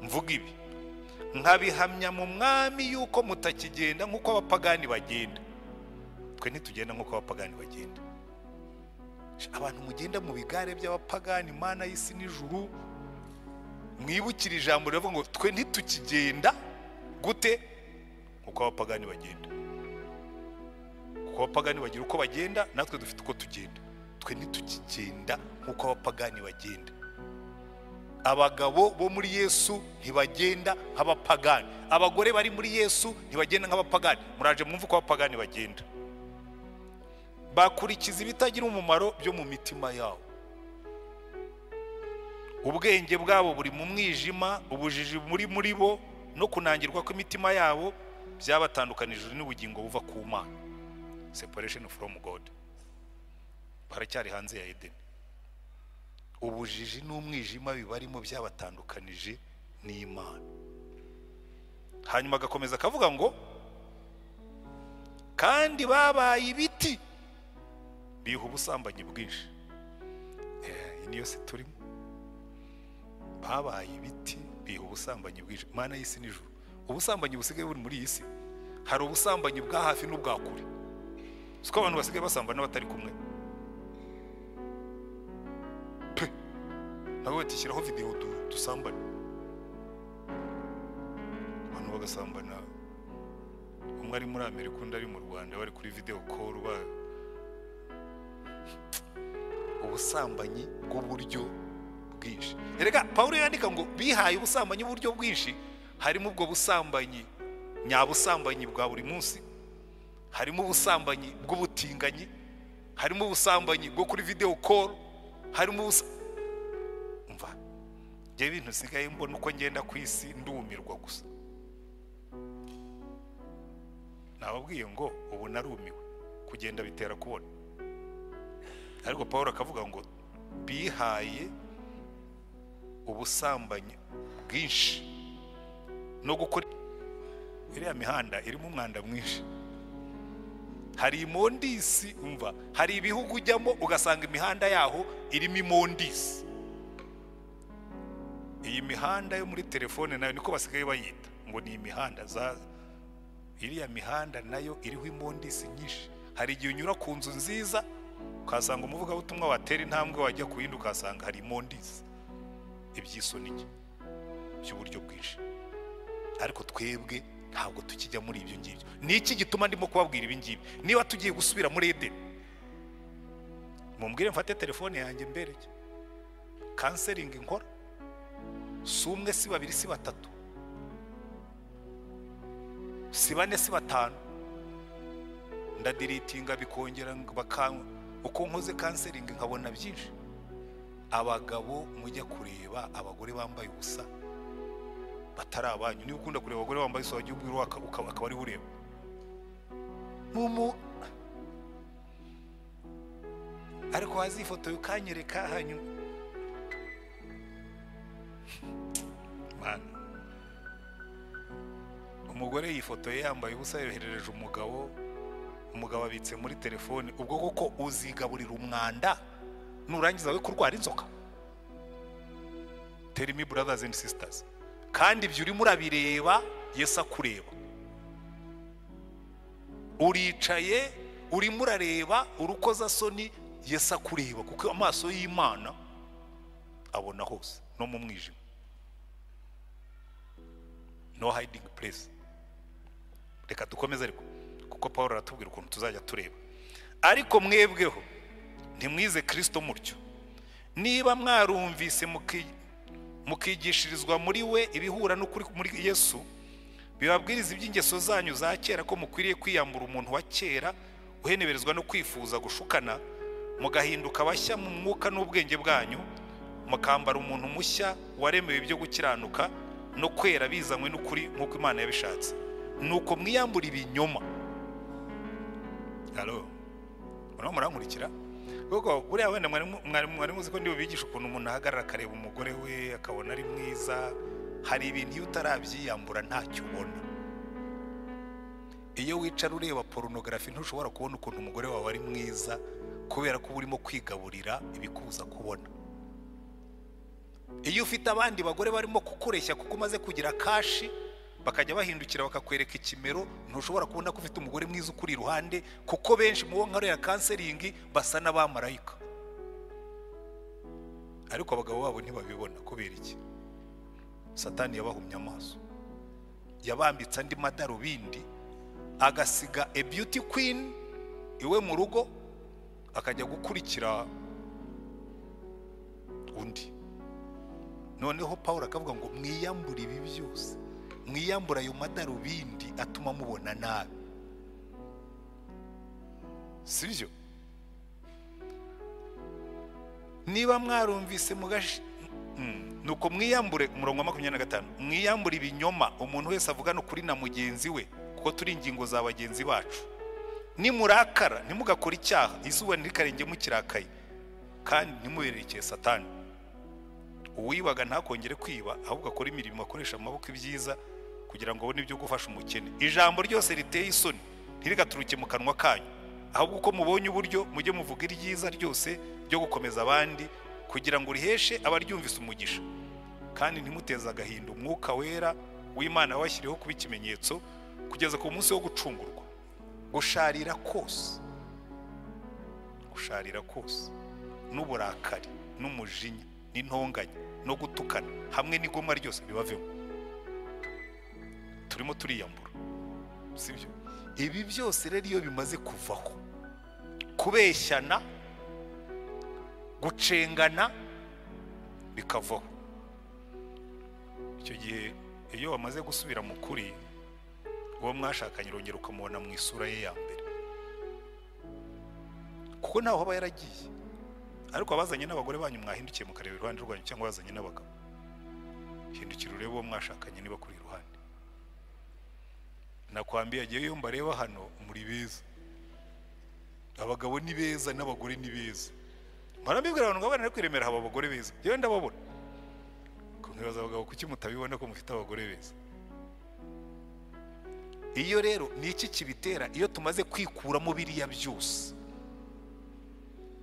mvuga ibi, nkabihamya mu mwami yuko mutakigenda nk'uko abapagani bagenda. Twe ntitugenda nk'uko abapagani bagenda. Abantu mugenda mu bigare by'abapagani, Mana y'isi n'ijuru, mwibukira ijambo rivuga ngo twe ntitukigenda gute nk'uko abapagani bagenda. Kuko abapagani bagira uko bagenda, natwe dufite uko tugenda. Twe ntitukigenda nk'uko abapagani bagenda. Abagabo bo muri Yesu ntibagenda nk'abapagani, abagore bari muri Yesu ntibagenda nk'abapagani. Muraje mwumva uko abapagani bagenda. Bakurikiza ibitagira umumaro byo mu mitima yabo, ubwenge bwabo buri mu mwijima, ubujiji muri bo no kunangirwa kw'imitima yabo byabatandukanije n'ubugingo buva ku Mana, separation from God. Baracyari hanze ya Eden. Ubujiji n'umwijima bibarimo byabatandukanije n'Imana. Hanyuma agakomeza akavuga ngo kandi babaye ibiti biha ubusambanyi bwinshi. Niyo se turimo, babaye ibiti biha ubusambanyi bwinshi. Mana y'isi n'ijuru, ubusambanyi busigaye buri muri iyi si, hari ubusambanyi bwa hafi n'ubwa kure. Siko abantu basigaye basambana batari kumwe. Nawe tishyiraho video dusambana, abantu bagasambana, umwe ari muri Amerika undi ari mu Rwanda, bari kuri video call. Ubusambanyi bw'uburyo bwinshi. Erega Paulo yandika ngo bihaye ubusambanyi bw'uburyo bwinshi, harimo ubwo busambanyi nyabusambanyi bwa buri munsi, harimo ubusambanyi bw'ubutinganyi, harimo ubusambanyi bwo kuri video call, harimo umva je bintu sigaye mbona uko ngenda ku isi ndumirwa gusa. Nababwiye ngo ubu narumiwe, kugenda bitera kubona. Ariko Paulo akavuga ngo bihaye ubusambanyi bwinshi no gukora. Iriya mihanda irimo umwanda mwinshi, hari imondisi. Umva, hari ibihugu ujyamo ugasanga imihanda yaho irimo imondisi. Iyi mihanda yo muri telefone nayo niko basigaye bayita ngo ni imihanda za. Iriya mihanda nayo iriho imondisi nyinshi. Hari igihe unyura ku nzu nziza ukasanga umuvuga butumwa watera intambwe wajya ku yindi ukasanga hari imondisi. Ibyisoni by'uburyo bwinshi. Ariko twebwe ntabwo tukijya muri ibyo ngibyo. Niki gituma ndimo kubabwira ibi ngibi? Niba tugiye gusubira muri Eden, mumbwire mfate telefone yanjye mbereke counseling nkora, si umwe si babiri si batatu si bane si batanu, ndadiritinga bikongera bakanywa. Uko nkoze counseling nkabona byinshi. Abagabo mujya kureba abagore bambaye ubusa batari abanyu. Niba ukunda kureba abagore bambaye ubusa wajya ubwira akaba ari ureba mumu. Ariko hazi ifoto yukanyereka hanyuma man, umugore yifotoye yambaye ubusa yoherereje umugabo abitse muri telefone. Ubwo koko uzigaburira umwanda nurangiza we kurwara inzoka? Tell me brothers and sisters. Kandi ibyo urimo urabireba Yesu akureba. Uricaye urimo urareba urukoza soni Yesu akureba, kuko amaso y'Imana abona hose. no mu mwijima, no hiding place. Reka dukomeze ariko kuko Paulo aratubwira ukuntu tuzajya tureba. Ariko mwebweho ntimwize Kristo mutyo, niba mwarumvise mukigishirizwa muri we ibihura n'ukuri muri Yesu, bibabwiriza iby'ingeso zanyu za kera ko mukwiriye kwiyambura umuntu wa kera uheneberezwa no kwifuza gushukana, mugahinduka bashya mu mwuka n'ubwenge bwanyu, mukambara umuntu mushya waremewe ibyo gukiranuka no kwera bizanywe n'ukuri nk'uko Imana yabishatse. Nuko mwiyambura ibinyoma. Halo, murankurikira? Kuko buriya wenda mwari muzi ko ndi bubigisha ukuntu umuntu ahagarara akareba umugore we akabona ari mwiza. Hari ibintu iyo utarabyiyambura ntacyo ubona. Iyo wicara ureba porunogarafi ntushobora kubona ukuntu umugore wawe ari mwiza, kubera ko urimo kwigaburira ibikubuza kubona. Iyo ufite abandi bagore barimo kukureshya kuko umaze kugira kashi, bakajya bahindukira bakakwereka ikimero, ntushobora kubona ko ufite umugore mwiza ukuri iruhande, kuko benshi mu nka ya kanseringi basa n'abamarayika. Ariko abagabo babo ntibabibona. Kubera iki? Satani yabahumye amaso, yabambitse andi madarubindi, agasiga a beauty queen iwe mu rugo, akajya gukurikira undi. Noneho Paulo akavuga ngo mwiyambure ibi byose, mwiyambura ayo madarubindi atuma mubona nabi. Sibyo? Niba mwarumvise nuko mwiyambure, umurongo wa 25, mwiyambure ibinyoma, umuntu wese avugana ukuri na mugenzi we, kuko turi ingingo za bagenzi bacu. Nimurakara ntimugakora icyaha, izuba ntikarenge mukirakaye, kandi ntimuberekeye Satani. Uwibaga ntakongere kwiba, ahubwo akora imirimo akoresha amaboko ibyiza kugira ngo abone ibyo gufasha umukene. Ijambo ryose riteye isoni ntirigaturuke mu kanwa kanyu, ahubwo uko mubonye uburyo mujye muvuga iryiza ryose ryo gukomeza abandi, kugira ngo riheshe abaryumvise umugisha. Kandi ntimuteze agahinda umwuka wera w'Imana washyiriyeho kuba ikimenyetso kugeza ku munsi wo gucungurwa. Gusharira kose n'uburakari n'umujinya n'intonganya no gutukana hamwe n'igomwa ryose bibavemo. Turimo turiyambura, sibyo? Ibi byose rero iyo bimaze kuvaho, kubeshyana, gucengana bikavaho, icyo gihe iyo wamaze gusubira mu kuri, uwo mwashakanye urongera ukamubona mu isura ye ya mbere, kuko ntaho aba yaragiye. Ariko abazanye n'abagore banyu mwahindukiye mukareba iruhande rwanyu, cyangwa bazanye n'abagabo, hindukira urebe uwo mwashakanye niba kuri iruhande. Nakwambiye agiye iyo mbareba hano muri beza, abagabo ni beza n'abagore ni beza. Marambibwira abantu ngo abana kwiremera haba abagore beza, yewe ndababona. Kunkibaza abagabo kuki mutabibona ko mufite abagore beza? Iyo rero ni iki kibitera? Iyo tumaze kwikuramo biriya byose,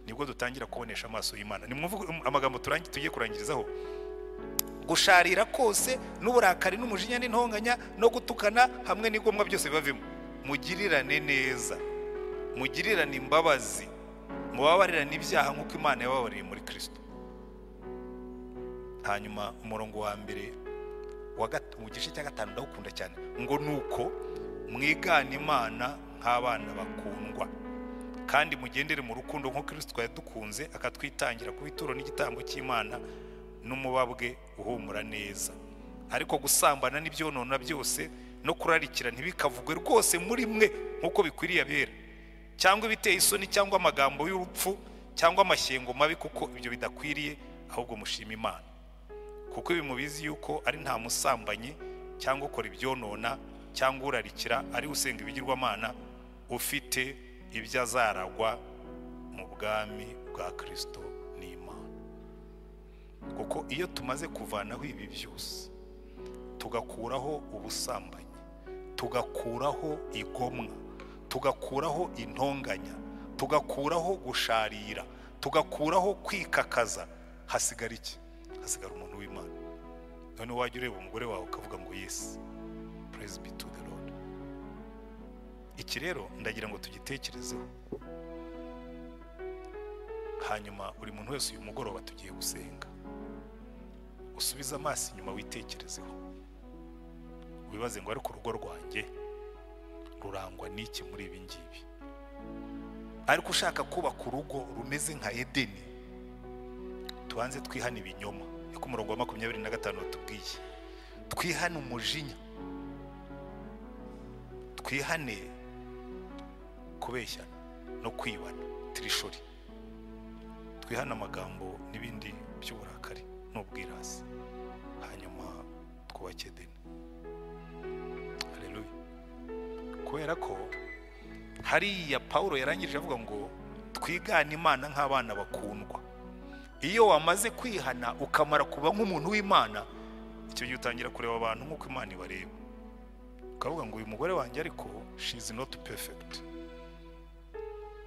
nibwo dutangira kubonesha amaso y'Imana. Nimwumva amagambo tugiye kurangirizaho: gusharira kose n'uburakari n'umujinya n'intonganya no gutukana hamwe n'igomwa byose bibavemo. Mugirirane neza, mugirirane imbabazi, mubabarirane ibyaha nk'uko Imana yababariye muri Kristo. Hanyuma umurongo wa mbere mu gice cya 5 ndawukunda cyane, ngo nuko mwigana Imana nk'abana bakundwa, kandi mugendere mu rukundo nk'uko Kristo yadukunze akatwitangira kuba ituro n'igitambo cy'Imana n'umubabwe uhumura neza. Ariko gusambana n'ibyonona byose no kurarikira ntibikavugwe rwose muri mwe nk'uko bikwiriye abera, cyangwa ibiteye isoni, cyangwa amagambo y'urupfu, cyangwa amashyengo mabi, kuko ibyo bidakwiriye, ahubwo mushima Imana. Kuko ibi mubizi yuko ari nta musambanyi cyangwa ukora ibyonona cyangwa urarikira ari usenga ibigirwamana ufite ibyo azaragwa mu bwami bwa Kristo n'Imana. Kuko iyo tumaze kuvanaho ibi byose, tugakuraho ubusambanyi, tugakuraho igomwa, tugakuraho intonganya, tugakuraho gusharira, tugakuraho kwikakaza, hasigara iki? Hasigara umuntu w'Imana. None wajya ureba umugore wawe ukavuga ngo yes, praise be to the Lord. Iki rero ndagira ngo tugitekerezeho. Hanyuma buri muntu wese uyu mugoroba tugiye gusenga. usubize amaso inyuma witekerezeho wibaze ngo ariko urugo rwanjye rurangwa n'iki muri ibi ngibi. Ariko ushaka kubaka urugo rumeze nka Edeni, tubanze twihane ibinyoma. Niko umurongo wa 25 watubwiye. Twihane umujinya, twihane kubeshyana no kwibana, tirishori, twihane amagambo n'ibindi by'uburakari n'ubwirasi, hanyuma twubake Edeni. Haleluya. Kubera ko hariya Pawulo yarangije avuga ngo twigane Imana nk'abana bakundwa. Iyo wamaze kwihana ukamara kuba nk'umuntu w'Imana, icyo gihe utangira kureba abantu nk'uko Imana ibareba, ukavuga ngo uyu mugore wanjye ariko she is not perfect,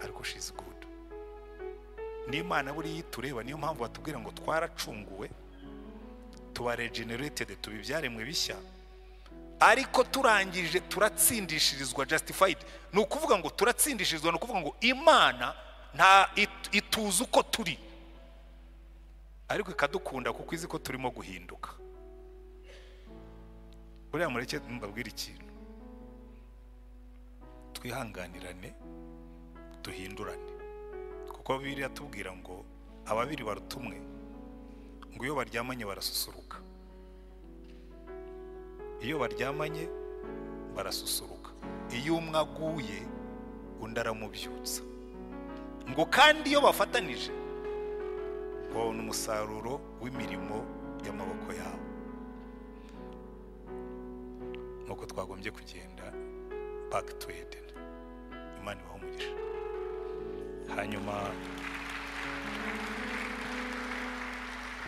ariko she is good. N'Imana buriya itureba, niyo mpamvu batubwira ngo twaracunguwe, tuba regenerated, tuba ibyaremwe bishya, ariko turangije turatsindishirizwa, justified. Ni ukuvuga ngo turatsindishirizwa, ni ukuvuga ngo Imana nta ituzi uko turi, ariko ikadukunda kuko izi ko turimo guhinduka. Buriya mureke mbabwira ikintu, twihanganirane duhindurane, kuko Bibiliya tubwira ngo ababiri barutumwe ngo iyo baryamanye barasusuruka. Iyo baryamanye barasusuruka, iyo umwe aguye undi aramubyutsa. Ngo kandi iyo bafatanije babona umusaruro w'imirimo y'amaboko yabo. Nuko twagombye kugenda back to Eden. Imana ibahe umugisha. Hanyuma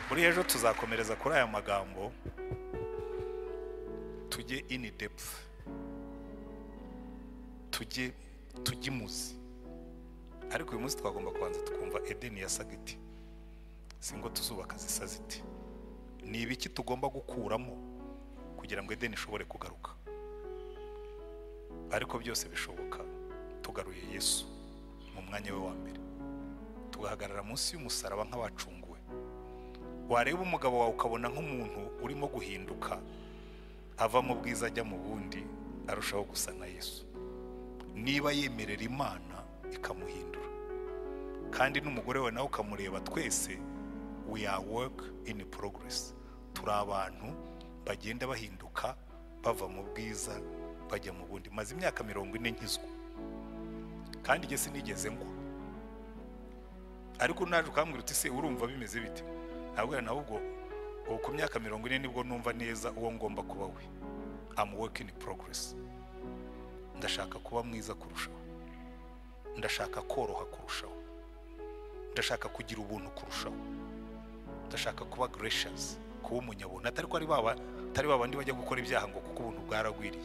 muri ejo tuzakomereza kuri aya magambo, tujye in depth, tujye imuzi. Ariko uyu munsi twagomba kubanza tukumva Eden yasaga iti, singo tuzubaka zisa ziti, ni ibiki tugomba gukuramo kugira ngo Eden ishobore kugaruka. Ariko byose bishoboka tugaruye Yesu mu mwanya we wa mbere, tugahagarara munsi y'umusaraba nk'abacunguwe. Wareba umugabo wawe ukabona nk'umuntu urimo guhinduka, ava mu bwiza ajya mu bundi, arushaho gusa na Yesu, niba yemerera Imana ikamuhindura. Kandi n'umugore we nawe ukamureba, twese we are work in progress. Turi abantu bagenda bahinduka, bava mu bwiza bajya mu bundi. Maze imyaka 40 nkizwa, kandi nge sinigeze ngwa. Ariko naje ukambwira uti se urumva bimeze bite? Ntabwo nawe ubwo ku myaka 40 nibwo numva neza uwo ngomba kuba we. I'm work in progress. Ndashaka kuba mwiza kurushaho, ndashaka koroha kurushaho, ndashaka kugira ubuntu kurushaho, ndashaka kuba gracious, kuba umunyabuntu. Atari ko atari babandi bajya gukora ibyaha ngo kuko ubuntu bwaragwiriye.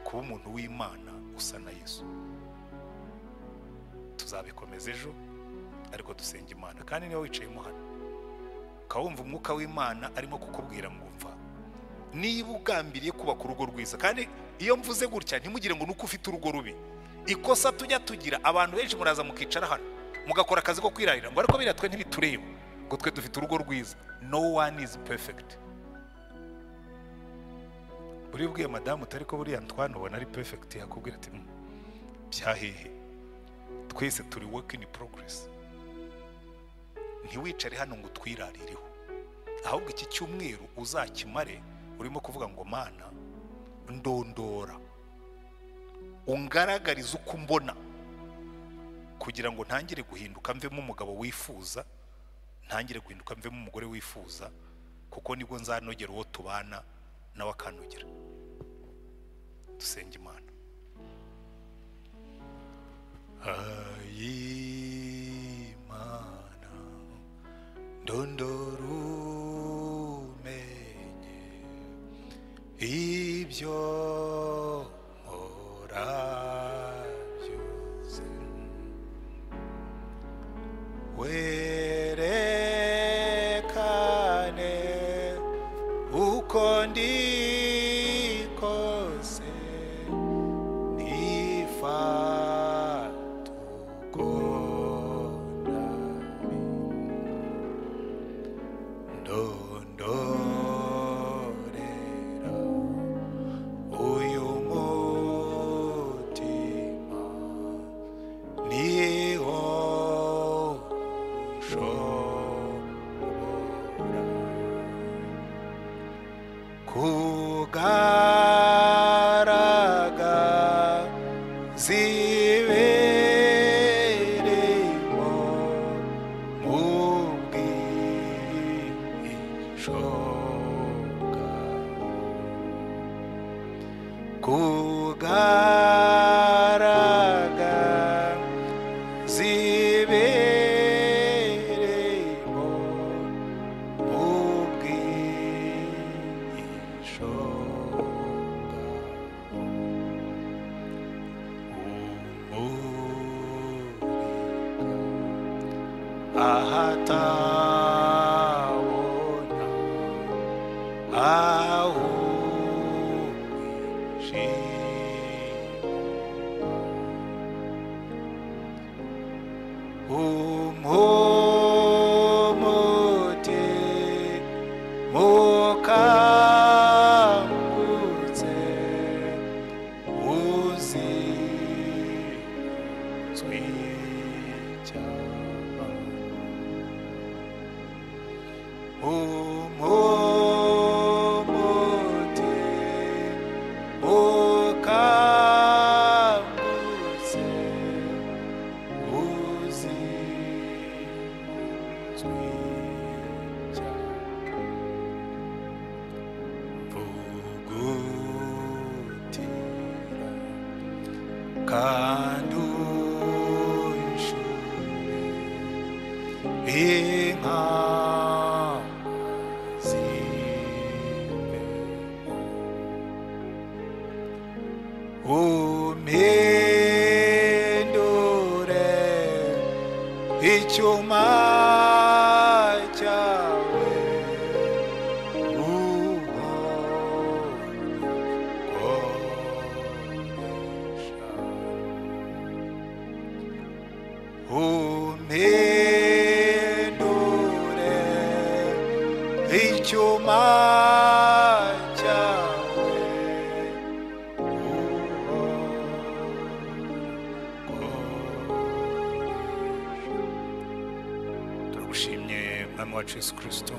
Kuba umuntu w'Imana usa na Yesu. Tuzabikomeza ejo, ariko dusenga Imana. Kandi niyo wicayemo hano ukawumva umwuka w'Imana arimo kukubwira ngo umva, niba ugambiriye kubaka urugo rwiza. Kandi iyo mvuze gutya ntimugire ngo nuko ufite urugo rubi. Ikosa tujya tugira, abantu benshi muraza mukicara hano mugakora akazi ko kwirarira ngo ariko biratwe ntibitureba, ngo twe dufite urugo rwiza. No one is perfect. Buri bwiye madamu utari ko buriya Antoine ubona ari perfect, yakubwira ati byahehe, twese turi work in progress. Ntiwicare hano ngo twirarireho, ahubwo iki cyumweru uzakimare urimo kuvuga ngo Mana ndondora, ungaragariza uko mbona, kugira ngo ntangire guhinduka mvemo umugabo wifuza, ntangire guhinduka mvemo umugore wifuza, kuko nibwo nzanogera uwo tubana nawe akanogera. Dusenge Imana. Imana ndondora umenye ibyo nkora byose, werekane uko ndi kose, nifata uko ndari, kugaragaza imirimo mu bwihisho bwawe, kugaragaza imirimo mu bwihisho ahatabona umuti mukangutse uzizwi umuti mukangutse uzizwi vugutira kandi unshure inka umpindure icyuma cyawe uhoresha, umpindure icyuma wacu Yesu Kristo.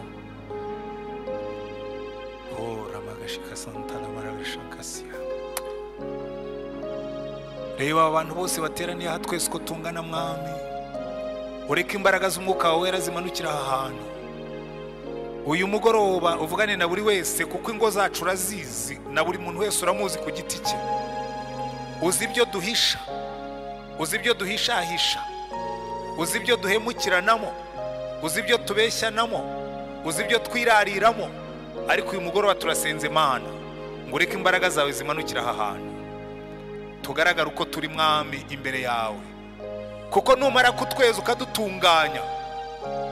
Ora magashika santana maragashakasiya. Reba abantu bose bateraniye aha twese ko tungana mwami. Ureka imbaraga z'umwuka wawe wera zimanukira aha hantu. Uyu mugoroba uvugane na buri wese kuko ingo zacu urazizi na buri muntu wese uramuzi ku giti cye. Uzi ibyo duhisha. Uzi ibyo duhishahisha. Uzi ibyo duhemukiranamo. Uzi ibyo tubeshyanamo, uzi ibyo twirariramo, ariko uyu mugoroba turasenze Mana ngo ureke imbaraga zawe zimanukira aha hantu tugaragara uko turi mwami imbere yawe, kuko numara kutweza ukadutunganya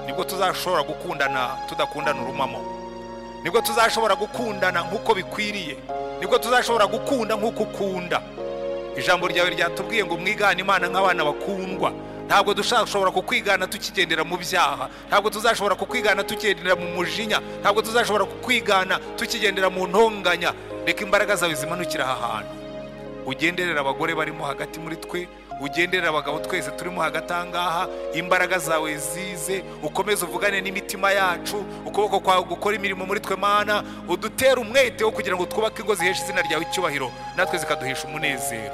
nibwo tuzashobora gukundana tudakundana urumamo, nibwo tuzashobora gukundana nk'uko bikwiriye, nibwo tuzashobora gukunda nk'uko ukunda. Ijambo ryawe ryatubwiye ngo mwigane Imana nk'abana bakundwa. Ntabwo dushobora kukwigana tukigendera mu byaha, ntabwo tuzashobora kukwigana tukigendera mu mujinya, ntabwo tuzashobora kukwigana tukigendera mu ntonganya. Reka imbaraga zawe zimanukira aha hantu, ugenderera abagore barimo hagati muri twe, ugenderera abagabo twese turimo hagati ahangaha. Imbaraga zawe zize, ukomeze uvugane n'imitima yacu, ukuboko kwawe gukora imirimo muri twe Mana, udutere umwete wo kugira ngo twubake ingo zihesha izina ryawe icyubahiro, natwe zikaduhesha umunezero.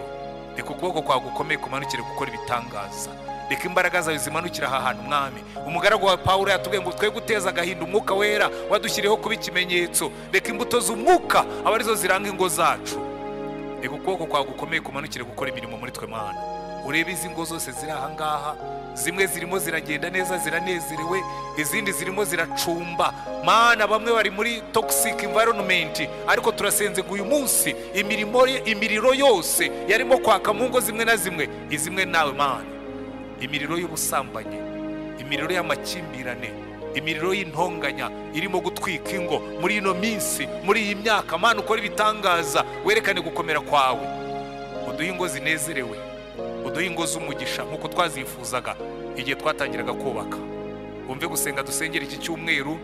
Reka ukuboko kwawe gukomeye kumanukire gukora ibitangaza. Reka imbaraga zawe zimanukira aha hantu mwami. Umugaragu wa Pawulo yatubwiye ngo twe guteza agahinda umwuka wera wadushyiriyeho kuba ikimenyetso. Reka imbuto z'umwuka aba arizo ziranga ingo zacu. Reka ukuboko kwawe gukomeye kumanukire gukora imirimo muri twe Mana. Urebe izi ngo zose ziri aha ngaha, zimwe zirimo ziragenda neza ziranezerewe, izindi zirimo ziracumba Mana. Bamwe bari muri toxic environment, ariko turasenze ngo uyu munsi imiriro yose yarimo kwaka mu ngo zimwe na zimwe izimwe nawe Mana. Imiriro y'ubusambanyi, imiriro y'amakimbirane, imiriro y'intonganya irimo gutwika ingo muri ino minsi, muri iyi myaka Mana, ukora ibitangaza, werekane gukomera kwawe. Uduhe ingo zinezerewe, uduhe ingo z'umugisha nk'uko twazifuzaga igihe twatangiraga kubaka. Umve gusenga dusengera iki cyumweru.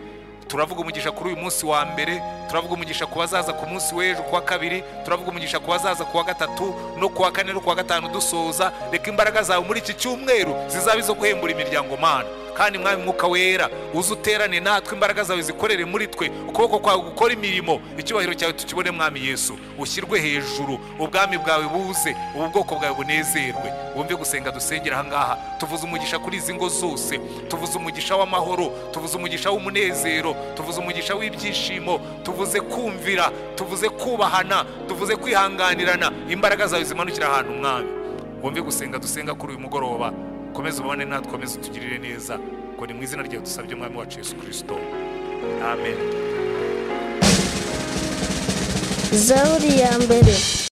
Turavuga umugisha kuri uyu munsi wa mbere, turavuga umugisha ku bazaza ku munsi w'ejo kuwa kabiri, turavuga umugisha ku bazaza kuwa gatatu no kuwa kane no kuwa gatanu dusoza. Reka imbaraga zawe muri iki cyumweru zizabe zo guhembura imiryango Mana, kandi mwami mwuka wera uze uterane natwe, imbaraga zawe zikorere muri twe, ukuboko kwawe gukora imirimo, icyubahiro cyawe tukibone mwami Yesu, ushyirwe hejuru, ubwami bwawe buze, ubu bwoko bwawe bunezerwe. Wumve gusenga dusengera ahangaha, tuvuze umugisha kuri izi ngo zose, tuvuze umugisha w'amahoro, tuvuze umugisha w'umunezero, tuvuze umugisha w'ibyishimo, tuvuze kumvira, tuvuze kubahana, tuvuze kwihanganirana, imbaraga zawe zimanukira ahantu mwami. Wumve gusenga dusenga kuri uyu mugoroba, komeza ubone natwe, komeza utugirire neza, ngo ni mu izina ryawe dusabye umwami wacu Yesu Kristo, amen.
Zaburi ya mbere.